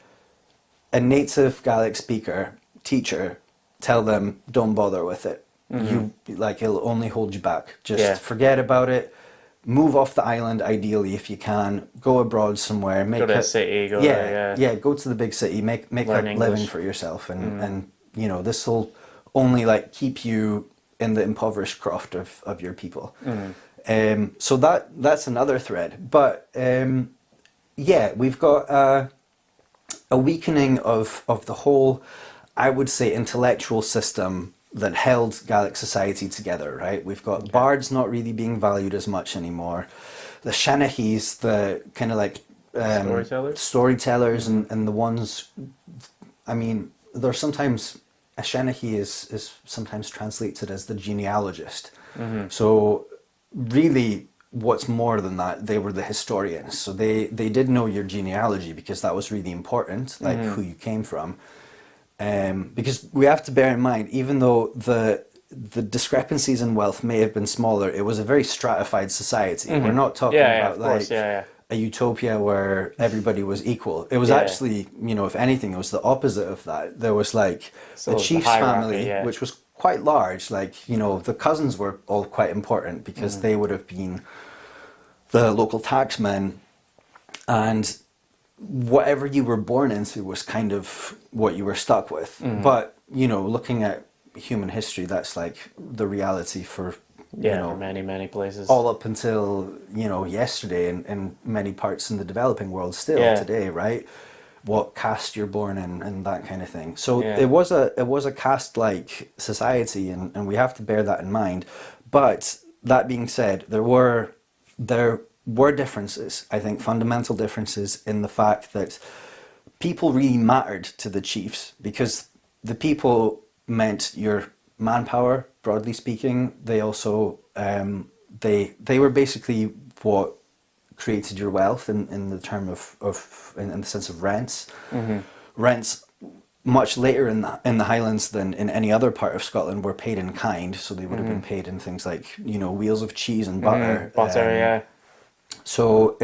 a native Gaelic speaker teacher tell them, don't bother with it. You like, it'll only hold you back. Just forget about it. Move off the island, ideally, if you can. Go abroad somewhere. Go to a city. Go to the big city. Make Learn a English. living for yourself, and you know, this will only like keep you in the impoverished croft of your people. So that's another thread. But we've got a weakening of the whole, I would say, intellectual system that held Gaelic society together, right? We've got bards not really being valued as much anymore. The Shanahis, the kind of like storytellers and the ones, I mean, they're sometimes, a Shanahi is sometimes translated as the genealogist. So really, what's more than that, they were the historians. So they did know your genealogy because that was really important, like who you came from. Because we have to bear in mind, even though the discrepancies in wealth may have been smaller, it was a very stratified society. We're not talking about like a utopia where everybody was equal. It was actually, you know, if anything, it was the opposite of that. There was like the chief's family, which was quite large. Like, you know, the cousins were all quite important because they would have been the local taxmen, and whatever you were born into was kind of what you were stuck with. But, you know, looking at human history, that's like the reality for, you know, for many places. All up until, you know, yesterday in many parts in the developing world still today, right? What caste you're born in and that kind of thing. So it was a caste-like society, and we have to bear that in mind. But that being said, there were differences, I think, fundamental differences in the fact that people really mattered to the chiefs, because the people meant your manpower, broadly speaking. They also, they were basically what created your wealth in the term in the sense of rents. Rents much later in the Highlands than in any other part of Scotland, were paid in kind. So they would have been paid in things like, wheels of cheese and butter. Butter, So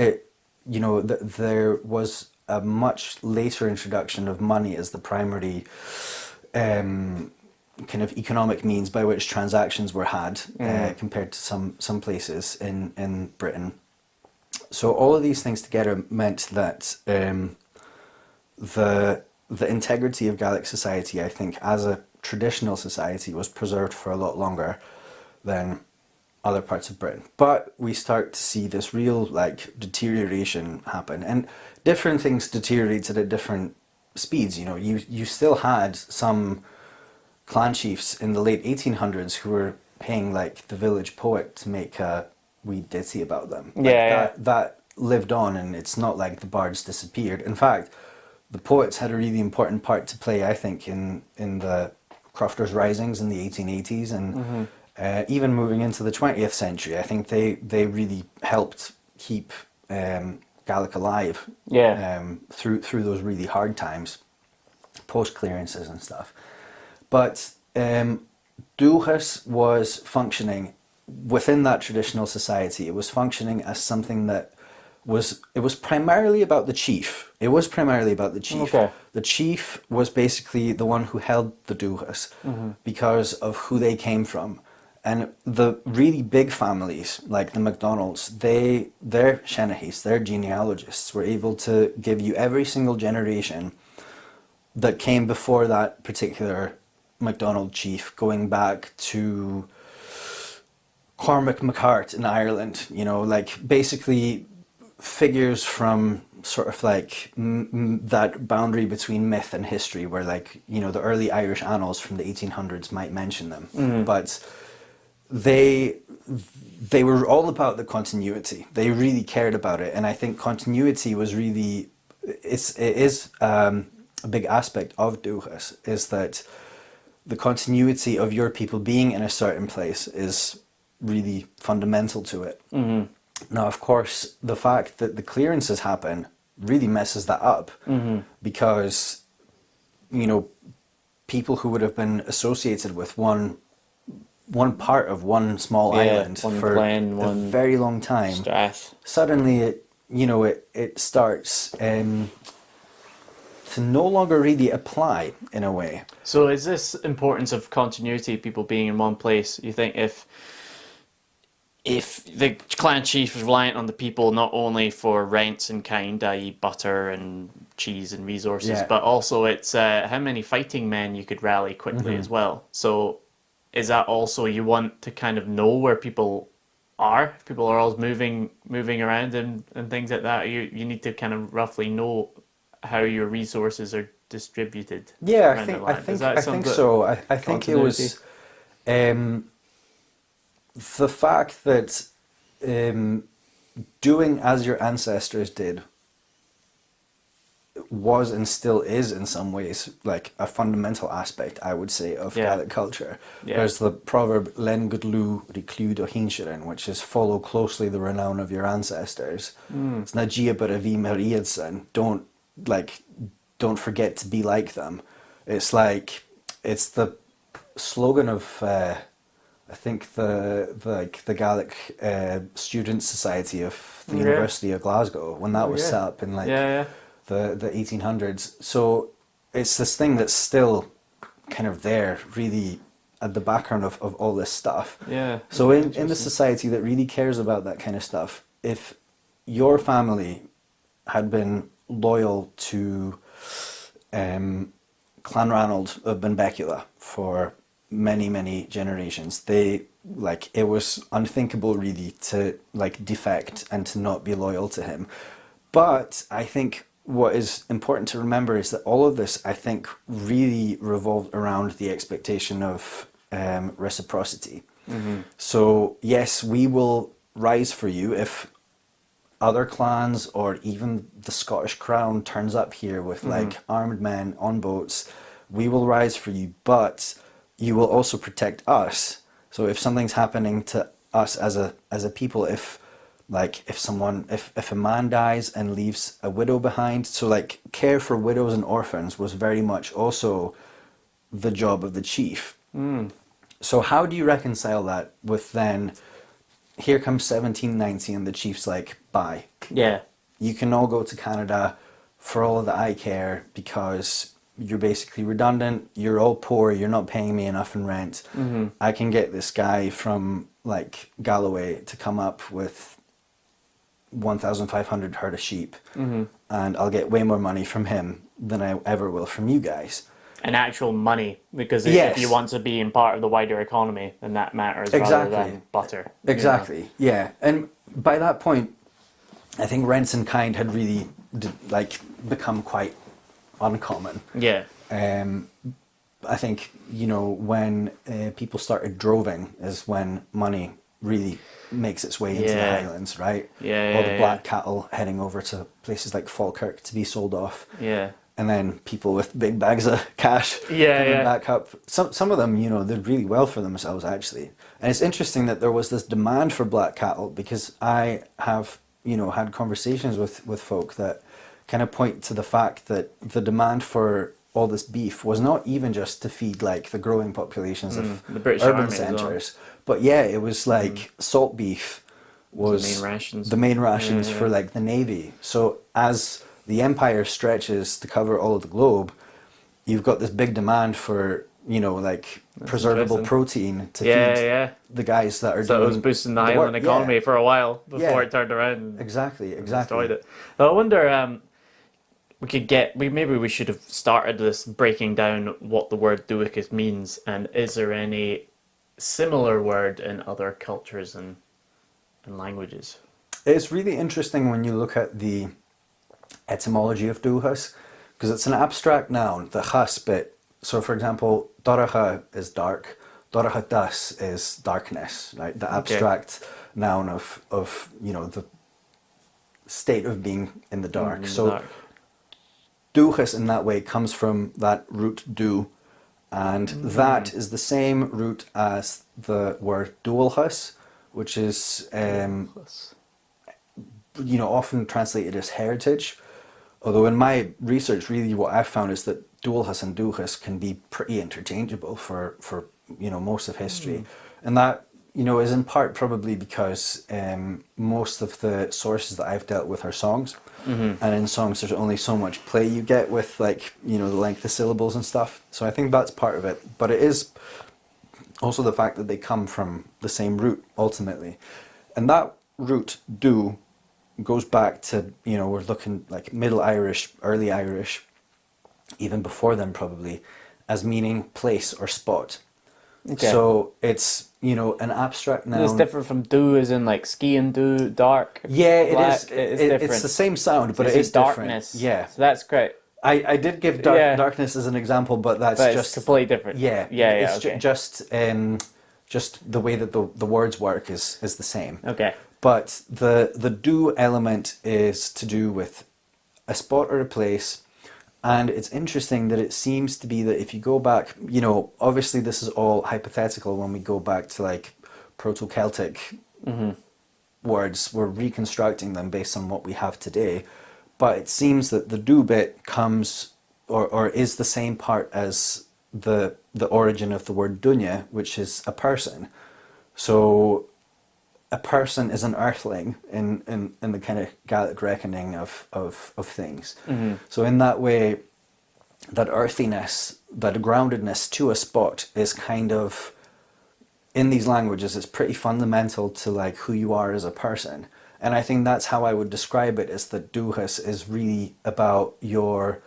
there was a much later introduction of money as the primary kind of economic means by which transactions were had, compared to some places in Britain. So all of these things together meant that the integrity of Gaelic society, I think, as a traditional society, was preserved for a lot longer than other parts of Britain. But we start to see this real deterioration happen, and different things deteriorated at different speeds. You still had some clan chiefs in the late 1800s who were paying the village poet to make a wee ditty about them. That lived on, and it's not like the bards disappeared. In fact, the poets had a really important part to play, I think, in the crofters' risings in the 1880s, and even moving into the 20th century. I think they really helped keep Gaelic alive through those really hard times, post clearances and stuff. But Dùthchas was functioning within that traditional society. It was functioning as something that it was primarily about the chief. It was primarily about the chief. Okay. The chief was basically the one who held the Dùthchas because of who they came from. And the really big families, like the MacDonalds, their Shenahis, their genealogists, were able to give you every single generation that came before that particular MacDonald chief, going back to Cormac MacHart in Ireland. Basically figures from sort of that boundary between myth and history, where the early Irish annals from the 1800s might mention them, but they were all about the continuity. They really cared about it, and I think continuity was really it is a big aspect of Dùthchas, is that the continuity of your people being in a certain place is really fundamental to it. Now, of course, the fact that the clearances happen really messes that up, because people who would have been associated with one part of one small island for a very long time, suddenly it starts to no longer really apply in a way. So is this importance of continuity, people being in one place, you think if the clan chief is reliant on the people not only for rents in kind, i.e. butter and cheese and resources, but also it's how many fighting men you could rally quickly as well. So is that also, you want to kind of know where people are? If people are always moving around and things like that, you need to kind of roughly know how your resources are distributed. Yeah, I think so. I think it was the fact that doing as your ancestors did was and still is in some ways a fundamental aspect, I would say, of Gaelic culture. There's the proverb "Len Gudlu Riclúd o Hinshirin," which is follow closely the renown of your ancestors. It's na gia but a vi mariadsan. Don't forget to be like them. It's the slogan of I think the Gaelic Student Society of the University of Glasgow, when that was set up in the 1800s. So it's this thing that's still kind of there, really at the background of all this stuff. So in the society that really cares about that kind of stuff, if your family had been loyal to Clanranald of Benbecula for many generations, it was unthinkable really to defect and to not be loyal to him. But I think what is important to remember is that all of this, I think, really revolved around the expectation of reciprocity. So yes, we will rise for you if other clans or even the Scottish Crown turns up here with armed men on boats. We will rise for you, but you will also protect us. So if something's happening to us as a people, if like if a man dies and leaves a widow behind, so like care for widows and orphans was very much also the job of the chief. So how do you reconcile that with then, here comes 1790 and the chief's like, bye. Yeah. You can all go to Canada for all that I care because you're basically redundant, you're all poor, you're not paying me enough in rent. I can get this guy from like Galloway to come up with 1,500 herd of sheep, and I'll get way more money from him than I ever will from you guys. And actual money, because Yes. if you want to be in part of the wider economy, then that matters Exactly. rather than butter. Exactly, yeah. And by that point, I think rents in kind had really become quite uncommon. Yeah. I think, when people started droving is when money really makes its way into the Yeah. Highlands, right? Yeah, All the yeah, black cattle heading over to places like Falkirk to be sold off. Yeah. And then people with big bags of cash Yeah, coming yeah. back up. Some of them, did really well for themselves, actually. And it's interesting that there was this demand for black cattle, because I have, had conversations with folk that kind of point to the fact that the demand for all this beef was not even just to feed like the growing populations of the British urban Army as well. centres, but yeah, it was like salt beef was The main rations. the main rations Yeah, for yeah. like the navy. So as the empire stretches to cover all of the globe, you've got this big demand for preservable interesting. protein to Yeah, feed yeah. the guys that are So it doing was boosting the work. island economy Yeah, for a while before Yeah. it turned around and exactly. destroyed it. So I wonder, maybe we should have started this breaking down what the word Dùthchas means, and is there any similar word in other cultures and languages? It's really interesting when you look at the etymology of Dùthchas, because it's an abstract noun, the chas bit. So for example, Doracha is dark, Dorachatas is darkness, right? The abstract noun of the state of being in the dark. So Dark. Dùthchas in that way comes from that root du, and that is the same root as the word dualhus, which is often translated as heritage. Although in my research, really what I've found is that dualhus and Dùthchas can be pretty interchangeable for most of history. And that, is in part probably because most of the sources that I've dealt with are songs. And in songs, there's only so much play you get with the length of syllables and stuff. So I think that's part of it. But it is also the fact that they come from the same root, ultimately. And that root, du, goes back to, we're looking like Middle Irish, Early Irish, even before then probably, as meaning place or spot. Okay. So it's, an abstract noun. It's different from do as in like ski and do, dark. Yeah, it black. is. It is different. It's the same sound, but So it is darkness. different. Yeah. So that's great. I did give Yeah. darkness as an example, but that's But just it's completely different. Yeah, Yeah, It's okay. just the way that the words work is the same. Okay. But the do element is to do with a spot or a place, and it's interesting that it seems to be that if you go back, obviously this is all hypothetical when we go back to like Proto-Celtic words, we're reconstructing them based on what we have today. But it seems that the do bit comes or is the same part as the origin of the word dunya, which is a person. So a person is an earthling in the kind of Gaelic reckoning of things. So in that way, that earthiness, that groundedness to a spot is kind of, in these languages, it's pretty fundamental to like who you are as a person. And I think that's how I would describe it, is that Dùthchas is really about your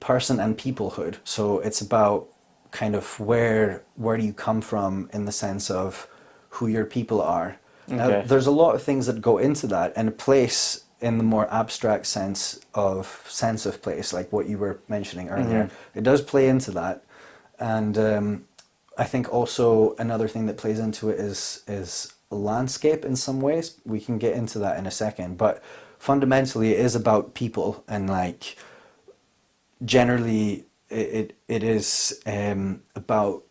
person and peoplehood. So it's about kind of where do you come from in the sense of who your people are. Now, Okay. there's a lot of things that go into that, and a place in the more abstract sense of place, like what you were mentioning earlier, it does play into that. And I think also another thing that plays into it is landscape in some ways. We can get into that in a second, but fundamentally it is about people, and like generally it is about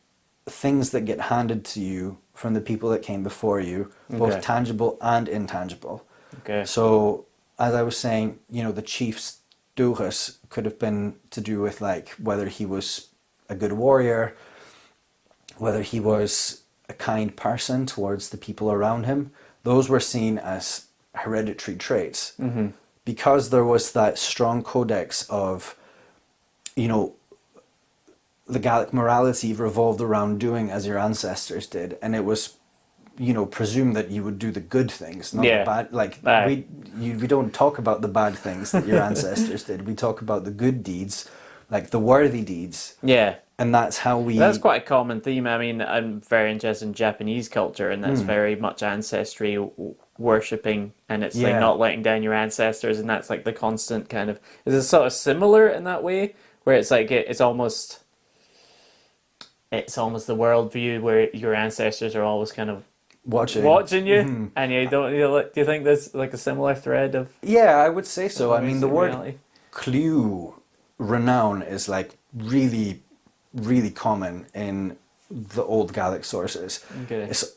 things that get handed to you from the people that came before you, both Okay. tangible and intangible. Okay. So, as I was saying, the chief's Dùthchas could have been to do with like whether he was a good warrior, whether he was a kind person towards the people around him. Those were seen as hereditary traits. Because there was that strong codex of, the Gaelic morality revolved around doing as your ancestors did, and it was, presumed that you would do the good things, not the bad. Like we don't talk about the bad things that your ancestors did. We talk about the good deeds, like the worthy deeds. Yeah. And that's how we... That's quite a common theme. I mean, I'm very interested in Japanese culture, and that's very much ancestry worshipping, and it's like not letting down your ancestors, and that's like the constant kind of... Is it sort of similar in that way, where it's like it's almost the worldview where your ancestors are always kind of watching you, and you don't... do you think there's like a similar thread of... Yeah, I would say so. I mean, the word reality? clue, renown, is like really, really common in the old Gaelic sources. Okay. It's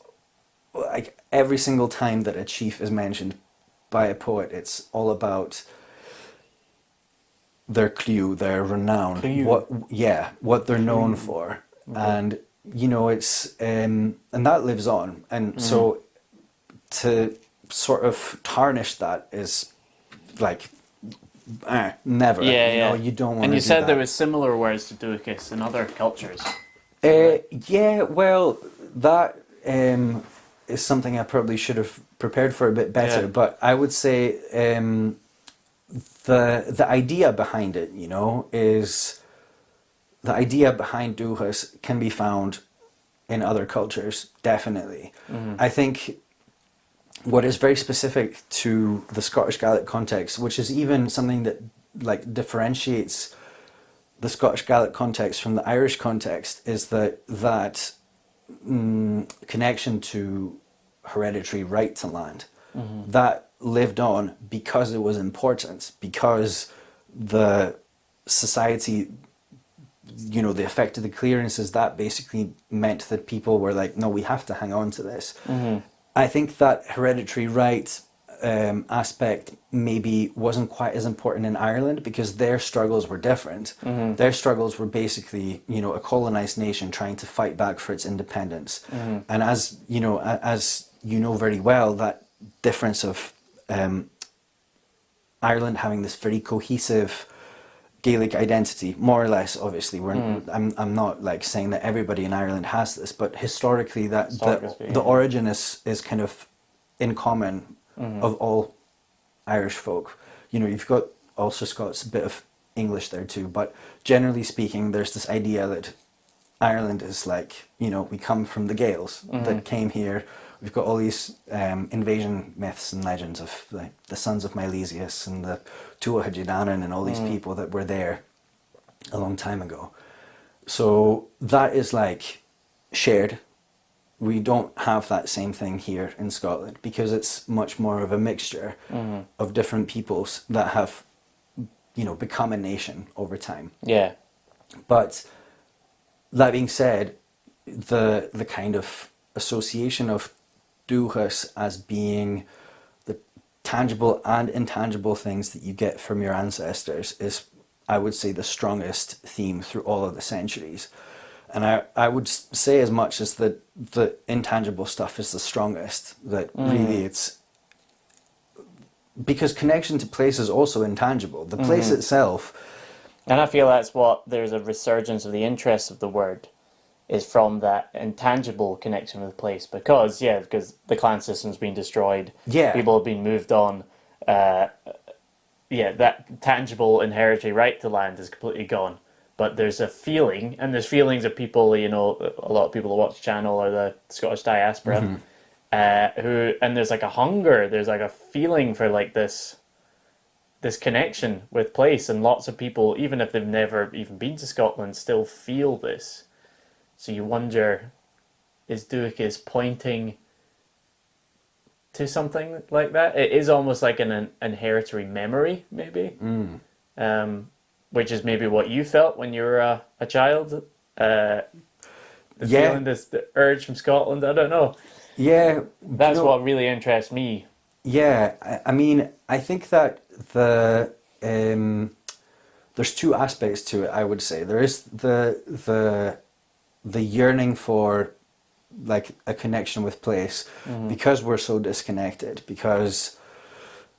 like every single time that a chief is mentioned by a poet, it's all about their clue, their renown, what they're known for. Okay. And it's and that lives on, and so to sort of tarnish that is like never. You don't want. And you do said that. there was similar words to Dùthchas in other cultures. Well, that is something I probably should have prepared for a bit better. Yeah. But I would say the idea behind it, is the idea behind Dùthchas can be found in other cultures, definitely. I think what is very specific to the Scottish Gaelic context, which is even something that like differentiates the Scottish Gaelic context from the Irish context, is that connection to hereditary right to land. That lived on because it was important, because the society, the effect of the clearances, that basically meant that people were like, no, we have to hang on to this. I think that hereditary right aspect maybe wasn't quite as important in Ireland because their struggles were different. Their struggles were basically, a colonized nation trying to fight back for its independence. And as you know very well, that difference of Ireland having this very cohesive Gaelic identity, more or less. Obviously, I'm not like saying that everybody in Ireland has this, but historically, the origin is kind of in common of all Irish folk. You've got also Scots, a bit of English there too, but generally speaking, there's this idea that Ireland is like, we come from the Gaels that came here. We've got all these invasion myths and legends of like the sons of Milesius and the Tuatha Dé Danann and all these people that were there a long time ago. So that is like shared. We don't have that same thing here in Scotland because it's much more of a mixture of different peoples that have, become a nation over time. Yeah. But that being said, the kind of association of Dùthchas as being the tangible and intangible things that you get from your ancestors is, I would say, the strongest theme through all of the centuries. And I would say as much as that the intangible stuff is the strongest, that really it's... Because connection to place is also intangible. The place itself... And I feel that's what there's a resurgence of the interest of the word, is from that intangible connection with the place. Because the clan system's been destroyed. Yeah. People have been moved on. That tangible inherited right to land is completely gone. But there's a feeling, and there's feelings of people, a lot of people who watch the channel are the Scottish diaspora, and there's like a hunger, there's like a feeling for like this connection with place, and lots of people, even if they've never even been to Scotland, still feel this. So you wonder, is Dùthchas pointing to something like that? It is almost like an hereditary memory, maybe. Which is maybe what you felt when you were a child. Feeling the urge from Scotland. I don't know. Yeah. That's what really interests me. Yeah, I mean, I think that there's two aspects to it. I would say there is the yearning for like a connection with place because we're so disconnected, because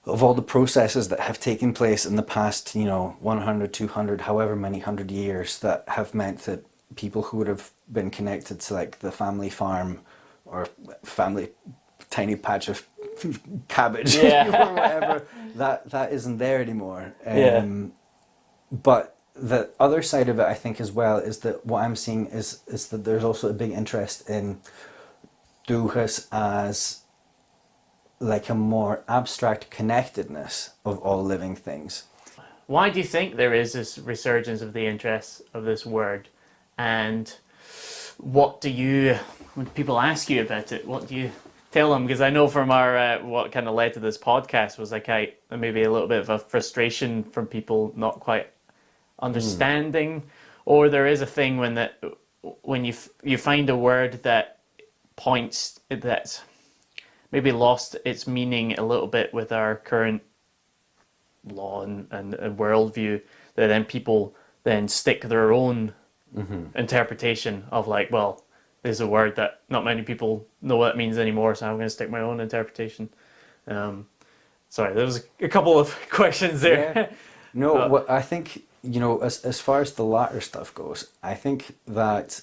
of all the processes that have taken place in the past, 100, 200, however many hundred years, that have meant that people who would have been connected to like the family farm or family tiny patch of cabbage Yeah. or whatever, that isn't there anymore. Yeah. But the other side of it, I think, as well, is that what I'm seeing is that there's also a big interest in Dùthchas as like a more abstract connectedness of all living things. Why do you think there is this resurgence of the interest of this word? And what do you, when people ask you about it, what do you tell them? Because I know from our, what kind of led to this podcast was like maybe a little bit of a frustration from people not quite understanding, or there is a thing when you find a word that points, that's maybe lost its meaning a little bit with our current law and worldview, that then people then stick their own interpretation of like, well, there's a word that not many people know what it means anymore, so I'm going to stick my own interpretation. Sorry, there was a couple of questions there. Yeah. No, what I think, as far as the latter stuff goes, I think that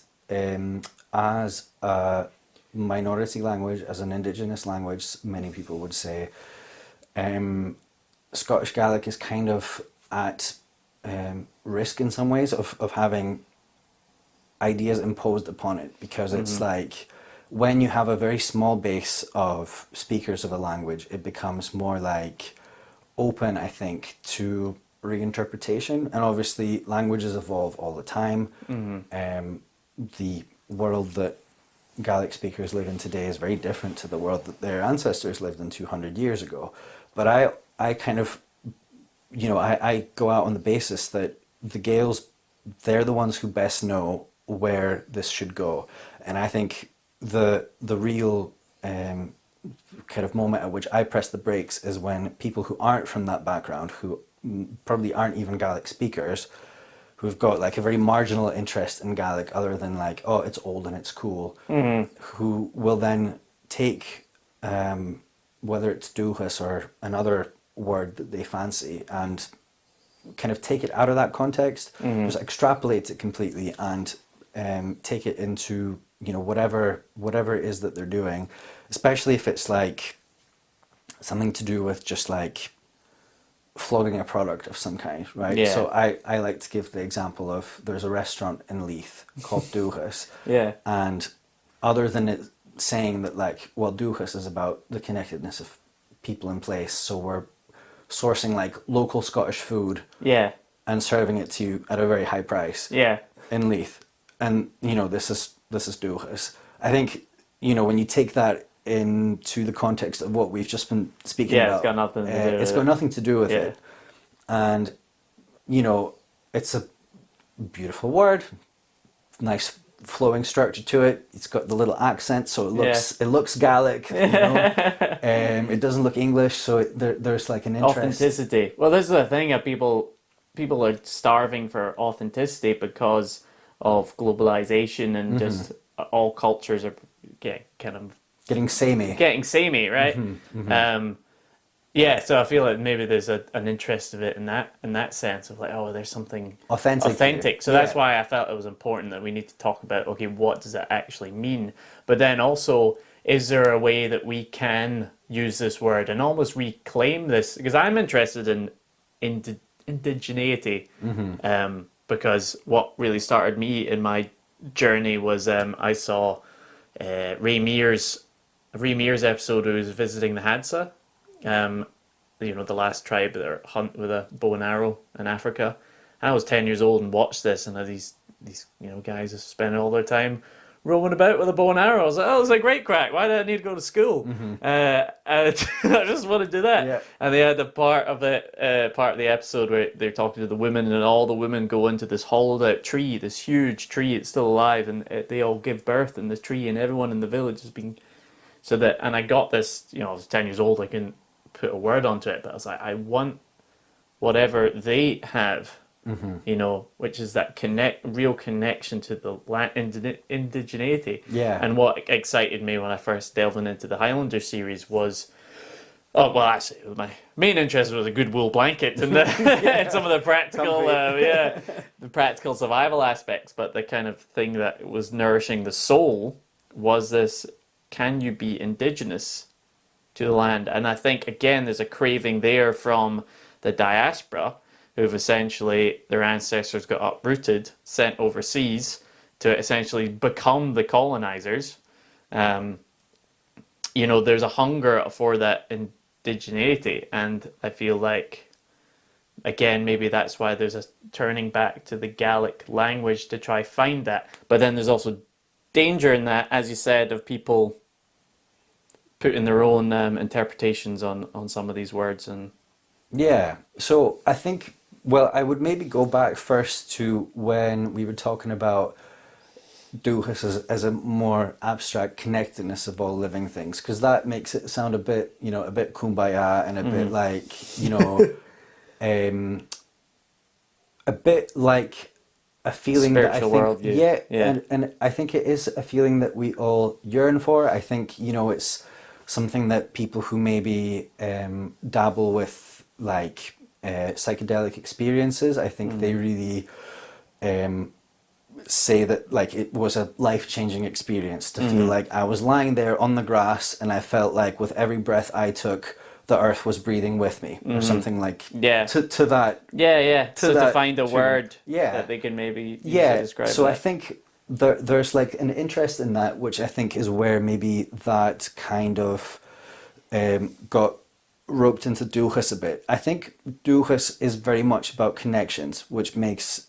as a minority language, as an indigenous language, many people would say, Scottish Gaelic is kind of at risk in some ways of having ideas imposed upon it, because it's like when you have a very small base of speakers of a language, it becomes more like open, I think, to reinterpretation. And obviously languages evolve all the time. The world that Gaelic speakers live in today is very different to the world that their ancestors lived in 200 years ago. But I kind of, I go out on the basis that the Gaels, they're the ones who best know where this should go. And I think the real kind of moment at which I press the brakes is when people who aren't from that background, who probably aren't even Gaelic speakers, who've got like a very marginal interest in Gaelic other than like, oh, it's old and it's cool, who will then take whether it's Dùthchas or another word that they fancy and kind of take it out of that context, just extrapolate it completely and take it into whatever it is that they're doing, especially if it's like something to do with just like flogging a product of some kind, right? Yeah. So I like to give the example of, there's a restaurant in Leith called Dùthchas, and other than it saying that like, well, Dùthchas is about the connectedness of people in place, so we're sourcing like local Scottish food and serving it to you at a very high price in Leith, and this is Dùthchas. I think when you take that into the context of what we've just been speaking about, it's got nothing to do with it's got nothing to do with it, and it's a beautiful word, nice flowing structure to it. It's got the little accent, so it looks Gaelic. It doesn't look English, so there's like an interest. Authenticity. Well, this is the thing that people are starving for authenticity because of globalization and just all cultures are getting samey. Right? So I feel like maybe there's an interest of it in that sense of like, oh, there's something authentic. So that's why I felt it was important that we need to talk about, okay, what does that actually mean? But then also, is there a way that we can use this word and almost reclaim this? Because I'm interested in indigeneity, because what really started me in my journey was I saw Ray Mears episode who was visiting the Hadza, the last tribe that hunt with a bow and arrow in Africa. And I was 10 years old and watched this, and these guys are spending all their time roaming about with a bow and arrow. I was like, oh, it's a great crack. Why do I need to go to school? I just want to do that. Yeah. And they had the part of the episode where they're talking to the women, and all the women go into this hollowed out tree, this huge tree. It's still alive, and they all give birth in this tree, and everyone in the village has been. So that, and I got this. I was 10 years old. I couldn't put a word onto it, but I was like, I want whatever they have, you know, which is that real connection to the land, indigeneity. Yeah. And what excited me when I first delved into the Highlander series was, oh, well, actually, my main interest was a good wool blanket and, and some of the practical, the practical survival aspects. But the kind of thing that was nourishing the soul was this: can you be indigenous to the land? And I think again, there's a craving there from the diaspora, who've essentially their ancestors got uprooted, sent overseas to essentially become the colonizers. You know, there's a hunger for that indigeneity, and I feel like, again, maybe that's why there's a turning back to the Gaelic language to try find that. But then there's also danger in that, as you said, of people putting their own interpretations on some of these words. And yeah, so I think, well, I would maybe go back first to when we were talking about Dùthchas as a more abstract connectedness of all living things, because that makes it sound a bit, you know, a bit kumbaya and a bit like, you know, a bit like a feeling that I spiritual think, worldview. And I think it is a feeling that we all yearn for. I think, you know, it's something that people who maybe dabble with like psychedelic experiences, I think they really say that like it was a life-changing experience to feel like I was lying there on the grass and I felt like with every breath I took, the earth was breathing with me, or something like to that. So to find a word Yeah. that they can maybe use to describe so that. I think there's like an interest in that, which I think is where maybe that kind of got roped into Dùthchas a bit. I think Dùthchas is very much about connections, which makes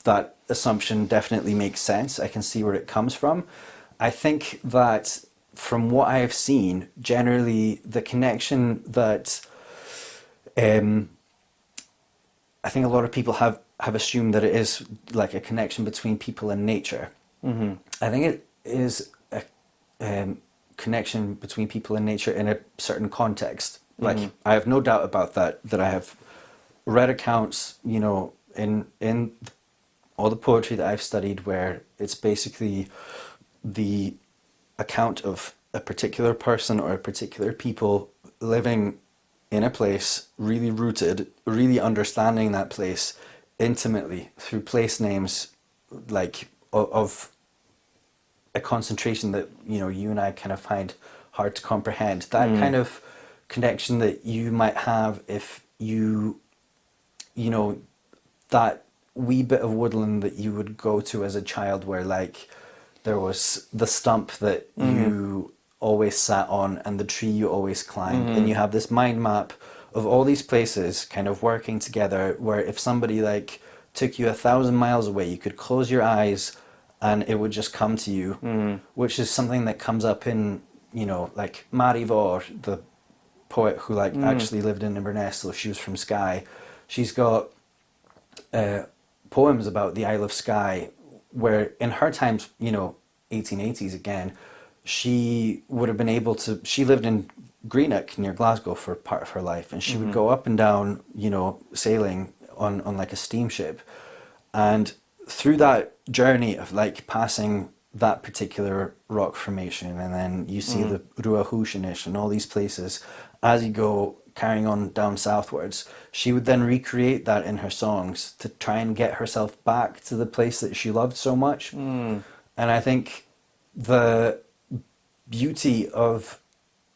that assumption definitely makes sense. I can see where it comes from. I think that from what I have seen, generally the connection that I think a lot of people have assumed that it is like a connection between people and nature. I think it is a connection between people and nature in a certain context. Like I have no doubt about that I have read accounts, you know, in all the poetry that I've studied where it's basically the account of a particular person or a particular people living in a place, really rooted, really understanding that place intimately through place names, like of a concentration that, you know, you and I kind of find hard to comprehend. That kind of connection that you might have if you know, that wee bit of woodland that you would go to as a child where like there was the stump that you always sat on and the tree you always climbed, and you have this mind map of all these places kind of working together where if somebody like took you 1,000 miles away, you could close your eyes and it would just come to you, which is something that comes up in, you know, like Mary Vore, the poet who like actually lived in Inverness, so she was from Skye. She's got poems about the Isle of Skye where in her times, you know, 1880s again, she would have been able to, she lived in Greenock near Glasgow for part of her life, and she would go up and down, you know, sailing on like a steamship. And through that journey of like passing that particular rock formation, and then you see the Ruahusinish and all these places, as you go carrying on down southwards, she would then recreate that in her songs to try and get herself back to the place that she loved so much. And I think the beauty of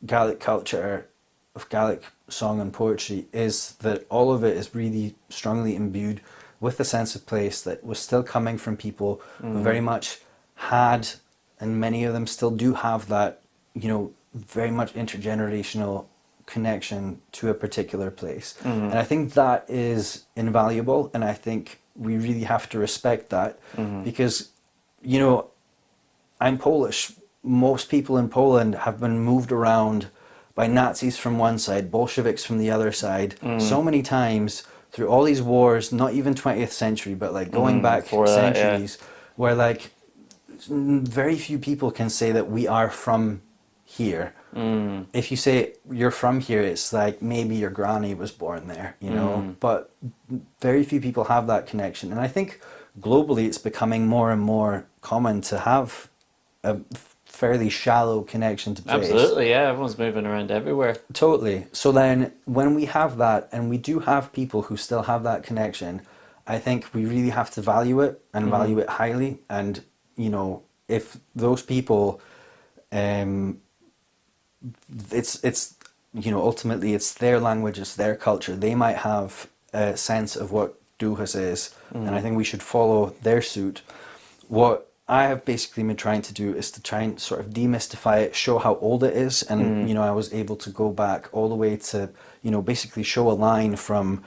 Gaelic culture, of Gaelic song and poetry, is that all of it is really strongly imbued with a sense of place that was still coming from people who very much had, and many of them still do have that, you know, very much intergenerational connection to a particular place. And I think that is invaluable, and I think we really have to respect that because, you know, I'm Polish. Most people in Poland have been moved around by Nazis from one side, Bolsheviks from the other side, so many times through all these wars, not even 20th century, but like going back centuries, where like very few people can say that we are from here. If you say you're from here, it's like maybe your granny was born there, you know, but very few people have that connection. And I think globally it's becoming more and more common to have a fairly shallow connection to place. Absolutely, yeah. Everyone's moving around everywhere. Totally. So then when we have that, and we do have people who still have that connection, I think we really have to value it and value it highly. And, you know, if those people, it's you know, ultimately it's their language, it's their culture. They might have a sense of what Dùthchas is, and I think we should follow their suit. What I have basically been trying to do is to try and sort of demystify it, show how old it is, and you know, I was able to go back all the way to, you know, basically show a line from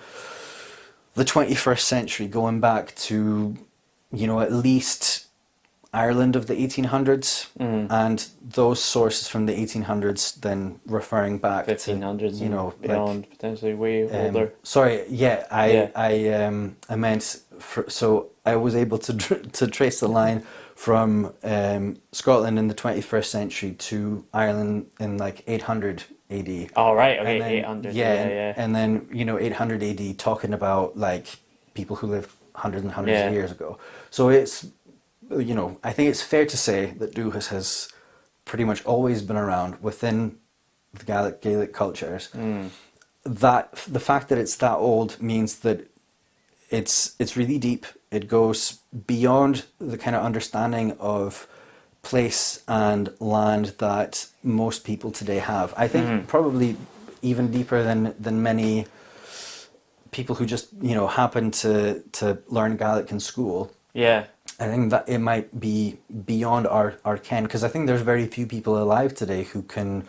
the 21st century going back to, you know, at least Ireland of the 1800s, and those sources from the 1800s then referring back 1500s, to, you know, beyond, like, potentially way older. Sorry, yeah, I meant so I was able to trace the line from Scotland in the 21st century to Ireland in like 800 AD. Oh, right, okay, And then, 800, yeah. And then, you know, 800 AD talking about like people who lived hundreds and hundreds of years ago. So it's, you know, I think it's fair to say that Dùthchas has pretty much always been around within the Gaelic cultures. That the fact that it's that old means that it's really deep. It goes beyond the kind of understanding of place and land that most people today have. I think probably even deeper than many people who just, you know, happen to learn Gaelic in school. Yeah. I think that it might be beyond our ken, because I think there's very few people alive today who can,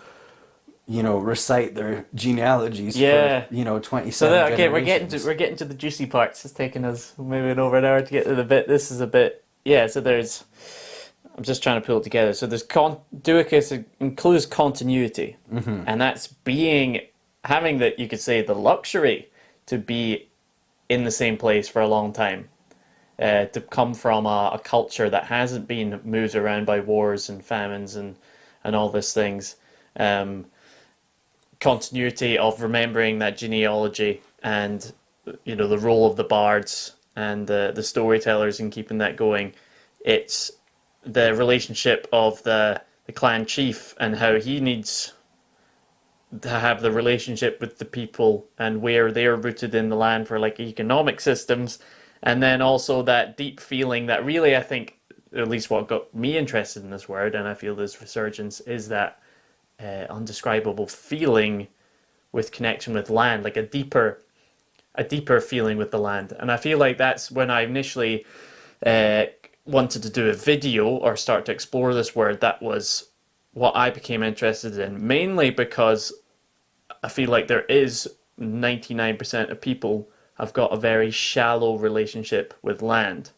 you know, recite their genealogies for, you know, 27 So okay, generations. we're getting to the juicy parts. It's taken us maybe over an hour to get to the bit. This is a bit, yeah. So there's, I'm just trying to pull it together. So there's Dùthchas includes continuity, and that's having that, you could say, the luxury to be in the same place for a long time. To come from a culture that hasn't been moved around by wars and famines and all these things. Continuity of remembering that genealogy and, you know, the role of the bards and the storytellers in keeping that going. It's the relationship of the clan chief and how he needs to have the relationship with the people and where they're rooted in the land for like economic systems. And then also that deep feeling that really, I think, at least what got me interested in this word, and I feel this resurgence, is that undescribable feeling with connection with land, like a deeper feeling with the land. And I feel like that's when I initially wanted to do a video or start to explore this word. That was what I became interested in, mainly because I feel like there is 99% of people have got a very shallow relationship with land.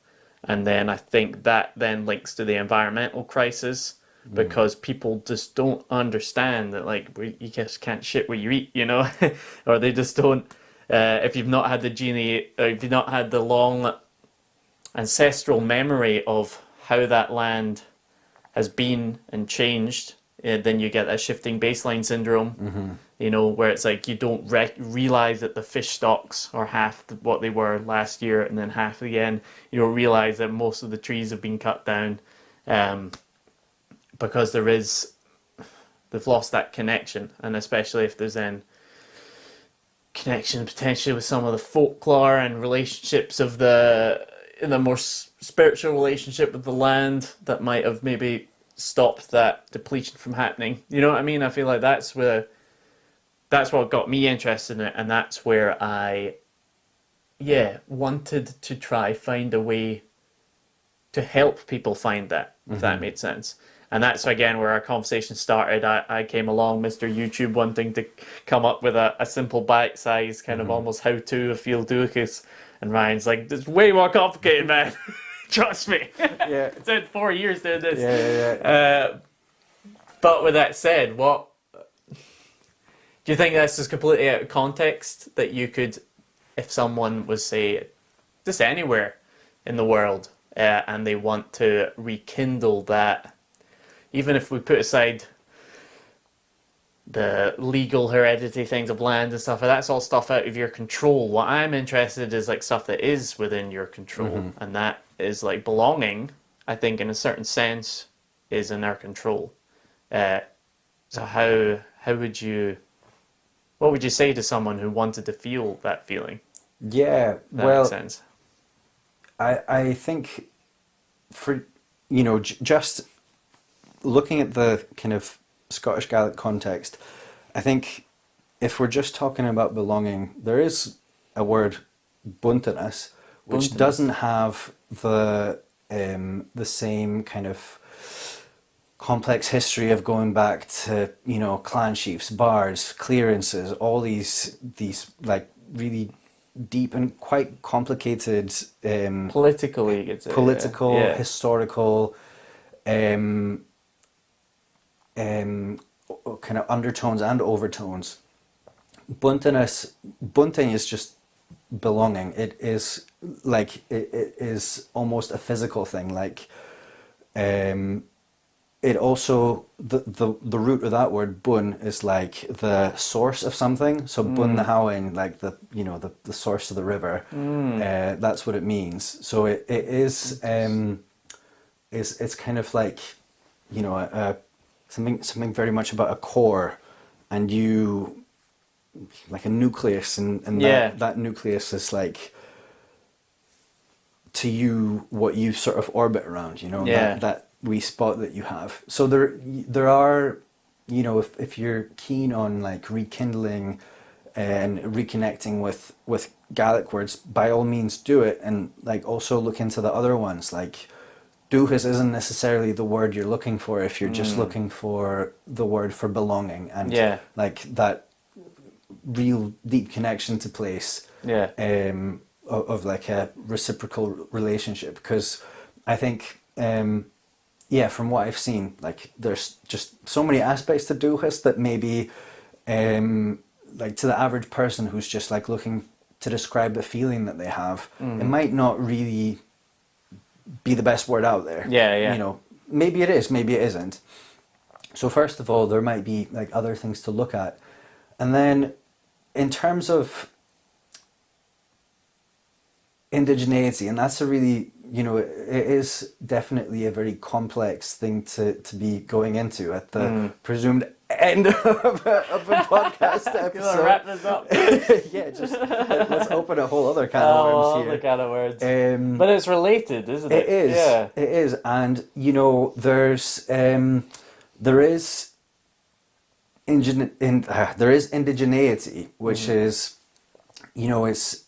And then I think that then links to the environmental crisis, because people just don't understand that, like, you just can't shit where you eat, you know, or they just don't, if you've not had if you've not had the long ancestral memory of how that land has been and changed, then you get that shifting baseline syndrome, you know, where it's like you don't realize that the fish stocks are half what they were last year and then half again. You don't realize that most of the trees have been cut down because they've lost that connection. And especially if there's then connection potentially with some of the folklore and relationships of in the more spiritual relationship with the land that might have maybe stopped that depletion from happening. You know what I mean? I feel like that's what got me interested in it, and that's where I wanted to try find a way to help people find that, if that made sense. And that's again where our conversation started. I came along, Mr. YouTube, wanting to come up with a simple bite-sized kind of almost how-to of Field Dùthchas, and Ryan's like, it's way more complicated, man. Trust me. Yeah. It's been 4 years doing this. Yeah. But with that said, what do you think this is completely out of context? That you could, if someone was, say, just anywhere in the world, and they want to rekindle that, even if we put aside the legal heredity things of land and stuff. That's all stuff out of your control. What I'm interested is like stuff that is within your control, and that is like belonging. I think in a certain sense is in our control. So how would you? What would you say to someone who wanted to feel that feeling? Yeah, That well, makes sense. I think for, just looking at the kind of Scottish Gaelic context, I think if we're just talking about belonging, there is a word, buntiness, which Buntiness. doesn't have the same kind of complex history of going back to, clan chiefs, bards, clearances, all these like really deep and quite complicated Politically, it's political, yeah. historical, kind of undertones and overtones. Bunting is just belonging. It is like it is almost a physical thing. Like, it also the root of that word bun is like the source of something. So bun na hauin, like the source of the river. That's what it means. So it is it's kind of like something very much about a core, and you like a nucleus, and Yeah. that nucleus is like to you what you sort of orbit around. Yeah. That wee spot that you have. So there are, if you're keen on like rekindling and reconnecting with Gaelic words, by all means do it, and like also look into the other ones. Like Dùthchas isn't necessarily the word you're looking for if you're just looking for the word for belonging and Yeah. like that real deep connection to place. Yeah. Of like a reciprocal relationship, because I think from what I've seen, like there's just so many aspects to Dùthchas that maybe like to the average person who's just like looking to describe the feeling that they have, it might not really be the best word out there. Yeah. Maybe it is, maybe it isn't. So first of all, there might be like other things to look at, and then in terms of indigeneity, and that's a really, it is definitely a very complex thing to be going into at the presumed end of a podcast episode. Wrap this up. Yeah, just let's open a whole other can of worms here. The can of words. But it's related, isn't it? It is. Yeah. It is, and there is indigeneity, which is, it's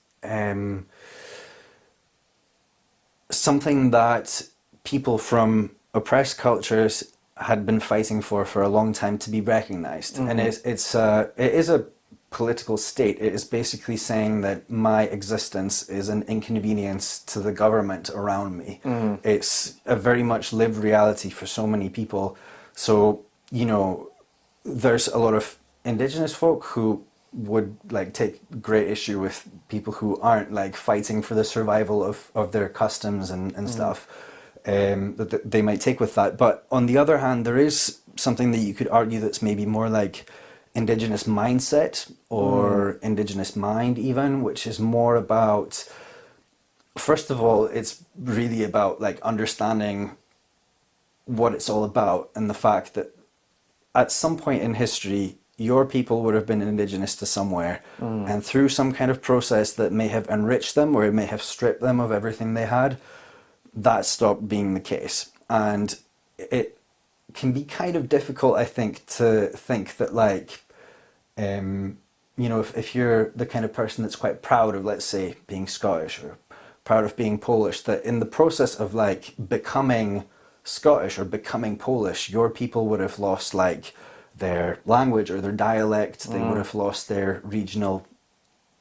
something that people from oppressed cultures had been fighting for a long time to be recognized. And it is a political state. It is basically saying that my existence is an inconvenience to the government around me. It's a very much lived reality for so many people. So, there's a lot of indigenous folk who would like take great issue with people who aren't like fighting for the survival of their customs and stuff that they might take with that. But on the other hand, there is something that you could argue that's maybe more like indigenous mindset or indigenous mind even, which is more about, first of all, it's really about like understanding what it's all about, and the fact that at some point in history your people would have been indigenous to somewhere, and through some kind of process that may have enriched them or it may have stripped them of everything they had, that stopped being the case. And it can be kind of difficult, I think, to think that like, if you're the kind of person that's quite proud of, let's say, being Scottish or proud of being Polish, that in the process of like becoming Scottish or becoming Polish, your people would have lost like their language or their dialect, they would have lost their regional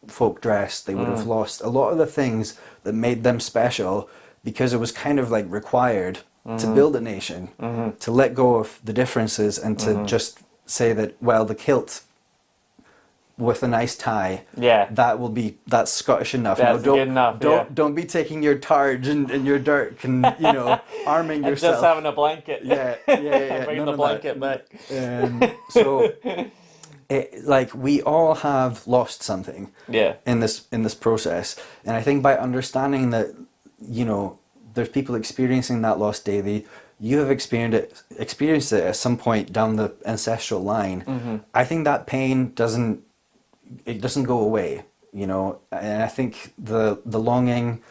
folk dress, they would have lost a lot of the things that made them special, because it was kind of like required to build a nation, to let go of the differences and to just say that, well, the kilt with a nice tie, that's Scottish enough. That's Now, good enough. don't be taking your targe and your dirk and arming yourself. Just having a blanket. Yeah. Bring the blanket back. So like we all have lost something Yeah. in this process, and I think by understanding that, you know, there's people experiencing that loss daily. You have experienced it at some point down the ancestral line. I think that pain doesn't go away, you know. And I think the longing,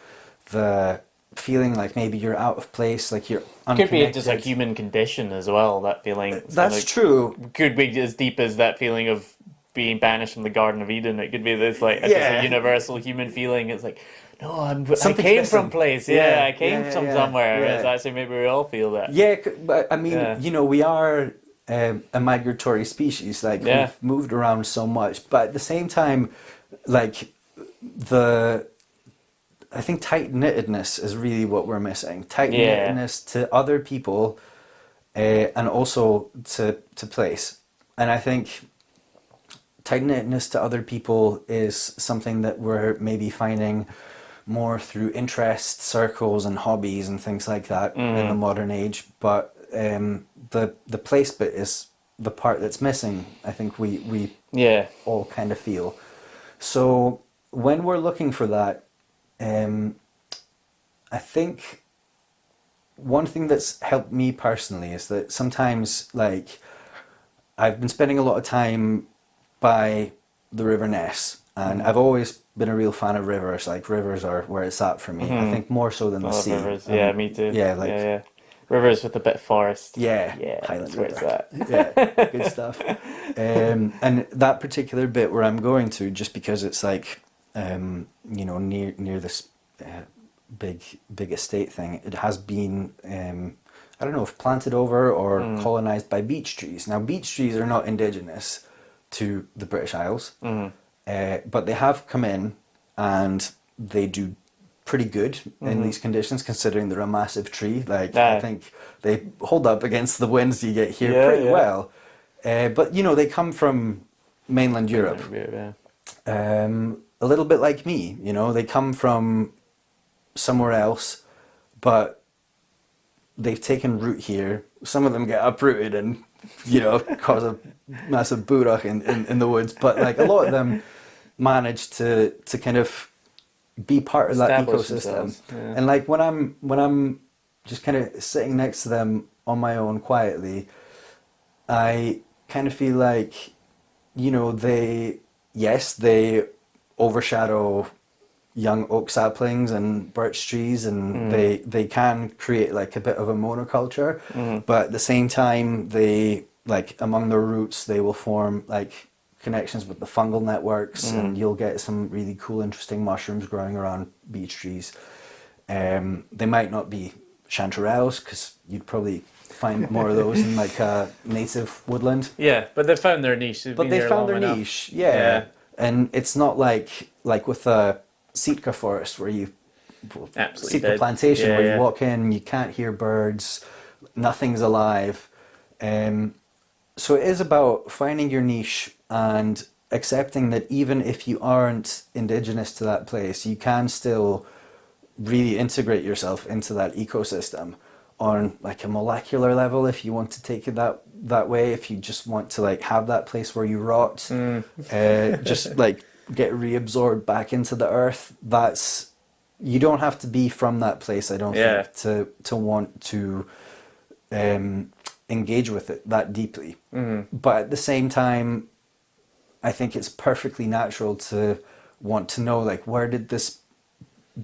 the feeling like maybe you're out of place, like you're Could be unconnected. just a human condition as well, that feeling. That's true. Could be as deep as that feeling of being banished from the Garden of Eden. It could be this like Yeah. just a universal human feeling. It's like, no, I Something's came missing. from place. Yeah, I came yeah, from yeah, somewhere. yeah. It's actually maybe we all feel that. Yeah, but I mean, Yeah. you know, we are a migratory species. Like Yeah. we've moved around so much, but at the same time, like I think tight-knittedness is really what we're missing. Tight-knittedness to other people, and also to place. And I think tight-knittedness to other people is something that we're maybe finding more through interest circles and hobbies and things like that in the modern age. But the place bit is the part that's missing. I think we all kind of feel. So when we're looking for that, I think one thing that's helped me personally is that sometimes, like, I've been spending a lot of time by the River Ness, and I've always been a real fan of rivers. Like, rivers are where it's at for me. I think more so than I the love sea. rivers. Yeah, me too. Yeah, like yeah. Rivers with a bit of forest. yeah, That's Highland where River. it's at. Yeah, good stuff. And that particular bit where I'm going to, just because it's like, you know, near this big estate thing, it has been, I don't know if planted over or colonized by beech trees. Now, beech trees are not indigenous to the British Isles, but they have come in and they do pretty good in these conditions, considering they're a massive tree. Like, I think they hold up against the winds you get here pretty well. But, you know, they come from mainland Europe. A little bit like me, you know, they come from somewhere else, but they've taken root here. Some of them get uprooted and, you know, cause a massive burach in the woods. But like a lot of them manage to kind of be part of that ecosystem. And like when I'm just kind of sitting next to them on my own quietly, I kind of feel like, you know, they overshadow young oak saplings and birch trees, and they can create like a bit of a monoculture, but at the same time, they, like, among their roots, they will form like connections with the fungal networks, and you'll get some really cool, interesting mushrooms growing around beech trees. They might not be chanterelles, because you'd probably find more of those in like a native woodland. Yeah, but they found their niche. But they found their niche, yeah. And it's not like with a Sitka forest where you Sitka plantation where you walk in, you can't hear birds, nothing's alive. So it is about finding your niche and accepting that even if you aren't indigenous to that place, you can still really integrate yourself into that ecosystem on like a molecular level, if you want to take it that way. If you just want to like have that place where you rot, just like get reabsorbed back into the earth, that's, you don't have to be from that place, I don't think, to want to engage with it that deeply. But at the same time, I think it's perfectly natural to want to know, like, where did this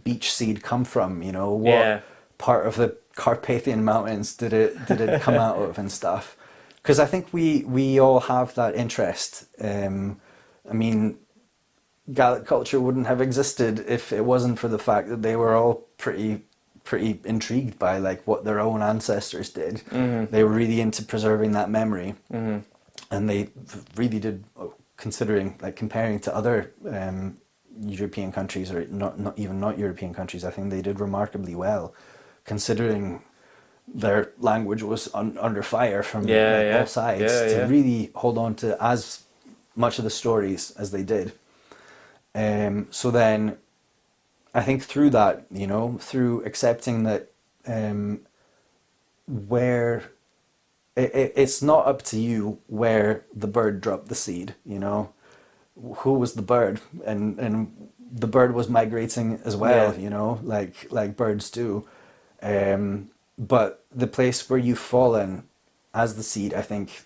beech seed come from? You know, what part of the Carpathian Mountains did it come out of and stuff? Because I think we all have that interest. I mean, Gaelic culture wouldn't have existed if it wasn't for the fact that they were all pretty intrigued by like what their own ancestors did. They were really into preserving that memory, and they really did, considering like comparing to other European countries, or not European countries. I think they did remarkably well, considering their language was under fire from all sides, to really hold on to as much of the stories as they did. So then I think through that, you know, through accepting that where it's not up to you where the bird dropped the seed, you know. Who was the bird? And the bird was migrating as well, you know, like birds do. But the place where you've fallen as the seed, I think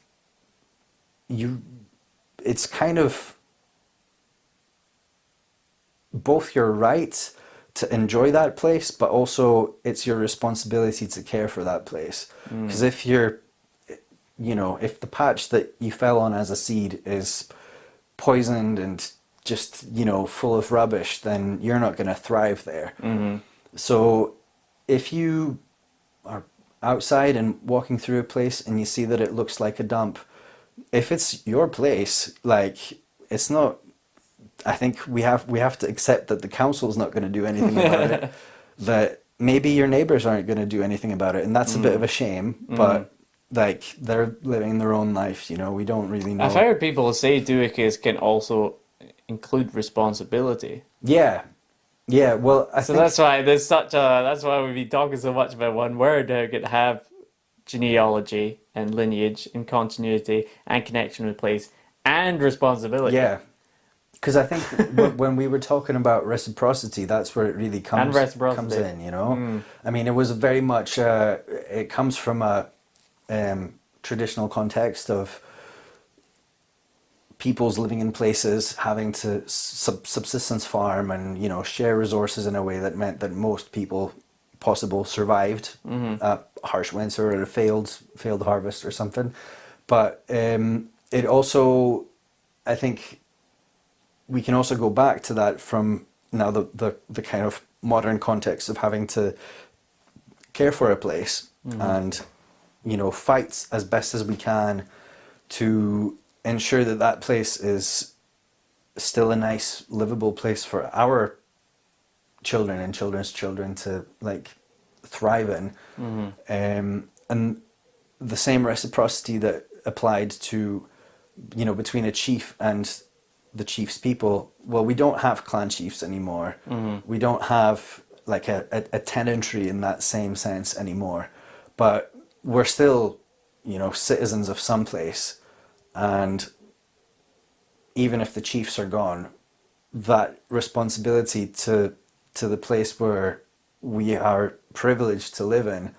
it's kind of both your right to enjoy that place, but also it's your responsibility to care for that place. Because if you're, you know, if the patch that you fell on as a seed is poisoned and just, you know, full of rubbish, then you're not going to thrive there. So if you are outside and walking through a place and you see that it looks like a dump, if it's your place, like, it's not, I think we have to accept that the council's not going to do anything about it, that maybe your neighbors aren't going to do anything about it, and that's a bit of a shame, but like, they're living their own life, you know, we don't really know. I've heard people say Dùthchas can also include responsibility. Yeah, well, I think that's why there's that's why we've been talking so much about one word, how it could have genealogy and lineage and continuity and connection with place and responsibility. Yeah, because I think when we were talking about reciprocity, that's where it really comes in, you know. I mean, it was very much it comes from a traditional context of peoples living in places having to subsistence farm and, you know, share resources in a way that meant that most people possible survived a harsh winter or a failed harvest or something. But it also, I think we can also go back to that from now the kind of modern context of having to care for a place and, you know, fight as best as we can to ensure that that place is still a nice, livable place for our children and children's children to, like, thrive in. And the same reciprocity that applied to, you know, between a chief and the chief's people, well, we don't have clan chiefs anymore. We don't have, like, a tenantry in that same sense anymore. But we're still, you know, citizens of some place. And even if the chiefs are gone, that responsibility to the place where we are privileged to live in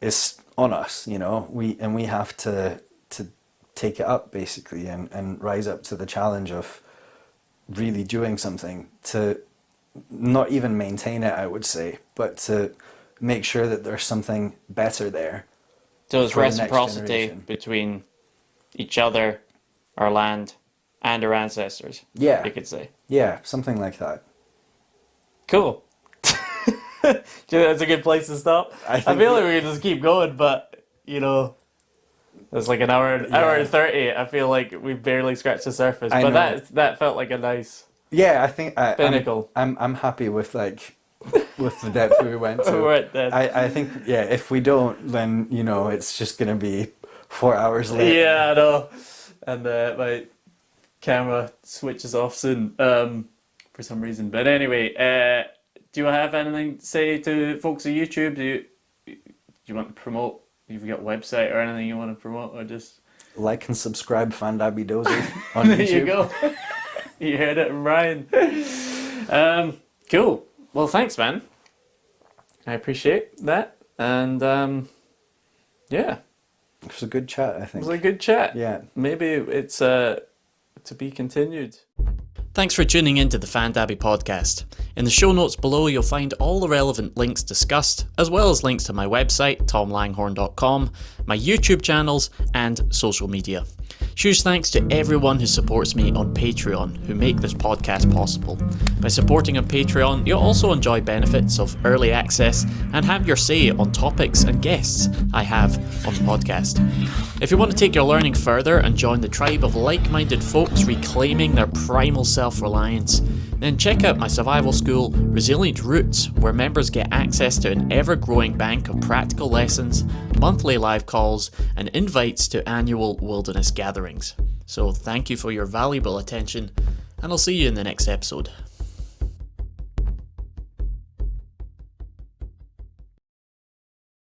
is on us, you know. We have to take it up, basically, and rise up to the challenge of really doing something to not even maintain it, I would say, but to make sure that there's something better there. So it's reciprocity between each other, our land, and our ancestors. Yeah. You could say. Yeah, something like that. Cool. Do you think that's a good place to stop? I feel like we can just keep going, but, you know, it's like an hour and 30. I feel like we've barely scratched the surface. But that felt like a nice I think pinnacle. I'm happy with, like, with the depth we went to. I think, if we don't, then, you know, it's just going to be 4 hours later. Yeah, I know. And my camera switches off soon for some reason. But anyway, do you have anything to say to folks on YouTube? Do you want to promote? Have you got a website or anything you want to promote, or just like and subscribe Fandabi Dozy on YouTube? There you go. You heard it from Ryan. Cool. Well, thanks, man. I appreciate that. And yeah. It was a good chat, I think. It was a good chat. Yeah. Maybe it's to be continued. Thanks for tuning into the Fandabi podcast. In the show notes below, you'll find all the relevant links discussed, as well as links to my website, tomlanghorn.com, my YouTube channels, and social media. Huge thanks to everyone who supports me on Patreon, who make this podcast possible. By supporting on Patreon, you'll also enjoy benefits of early access and have your say on topics and guests I have on the podcast. If you want to take your learning further and join the tribe of like-minded folks reclaiming their primal self-reliance, then check out my survival school, Resilient Roots, where members get access to an ever-growing bank of practical lessons, monthly live calls, and invites to annual wilderness gatherings. So thank you for your valuable attention, and I'll see you in the next episode.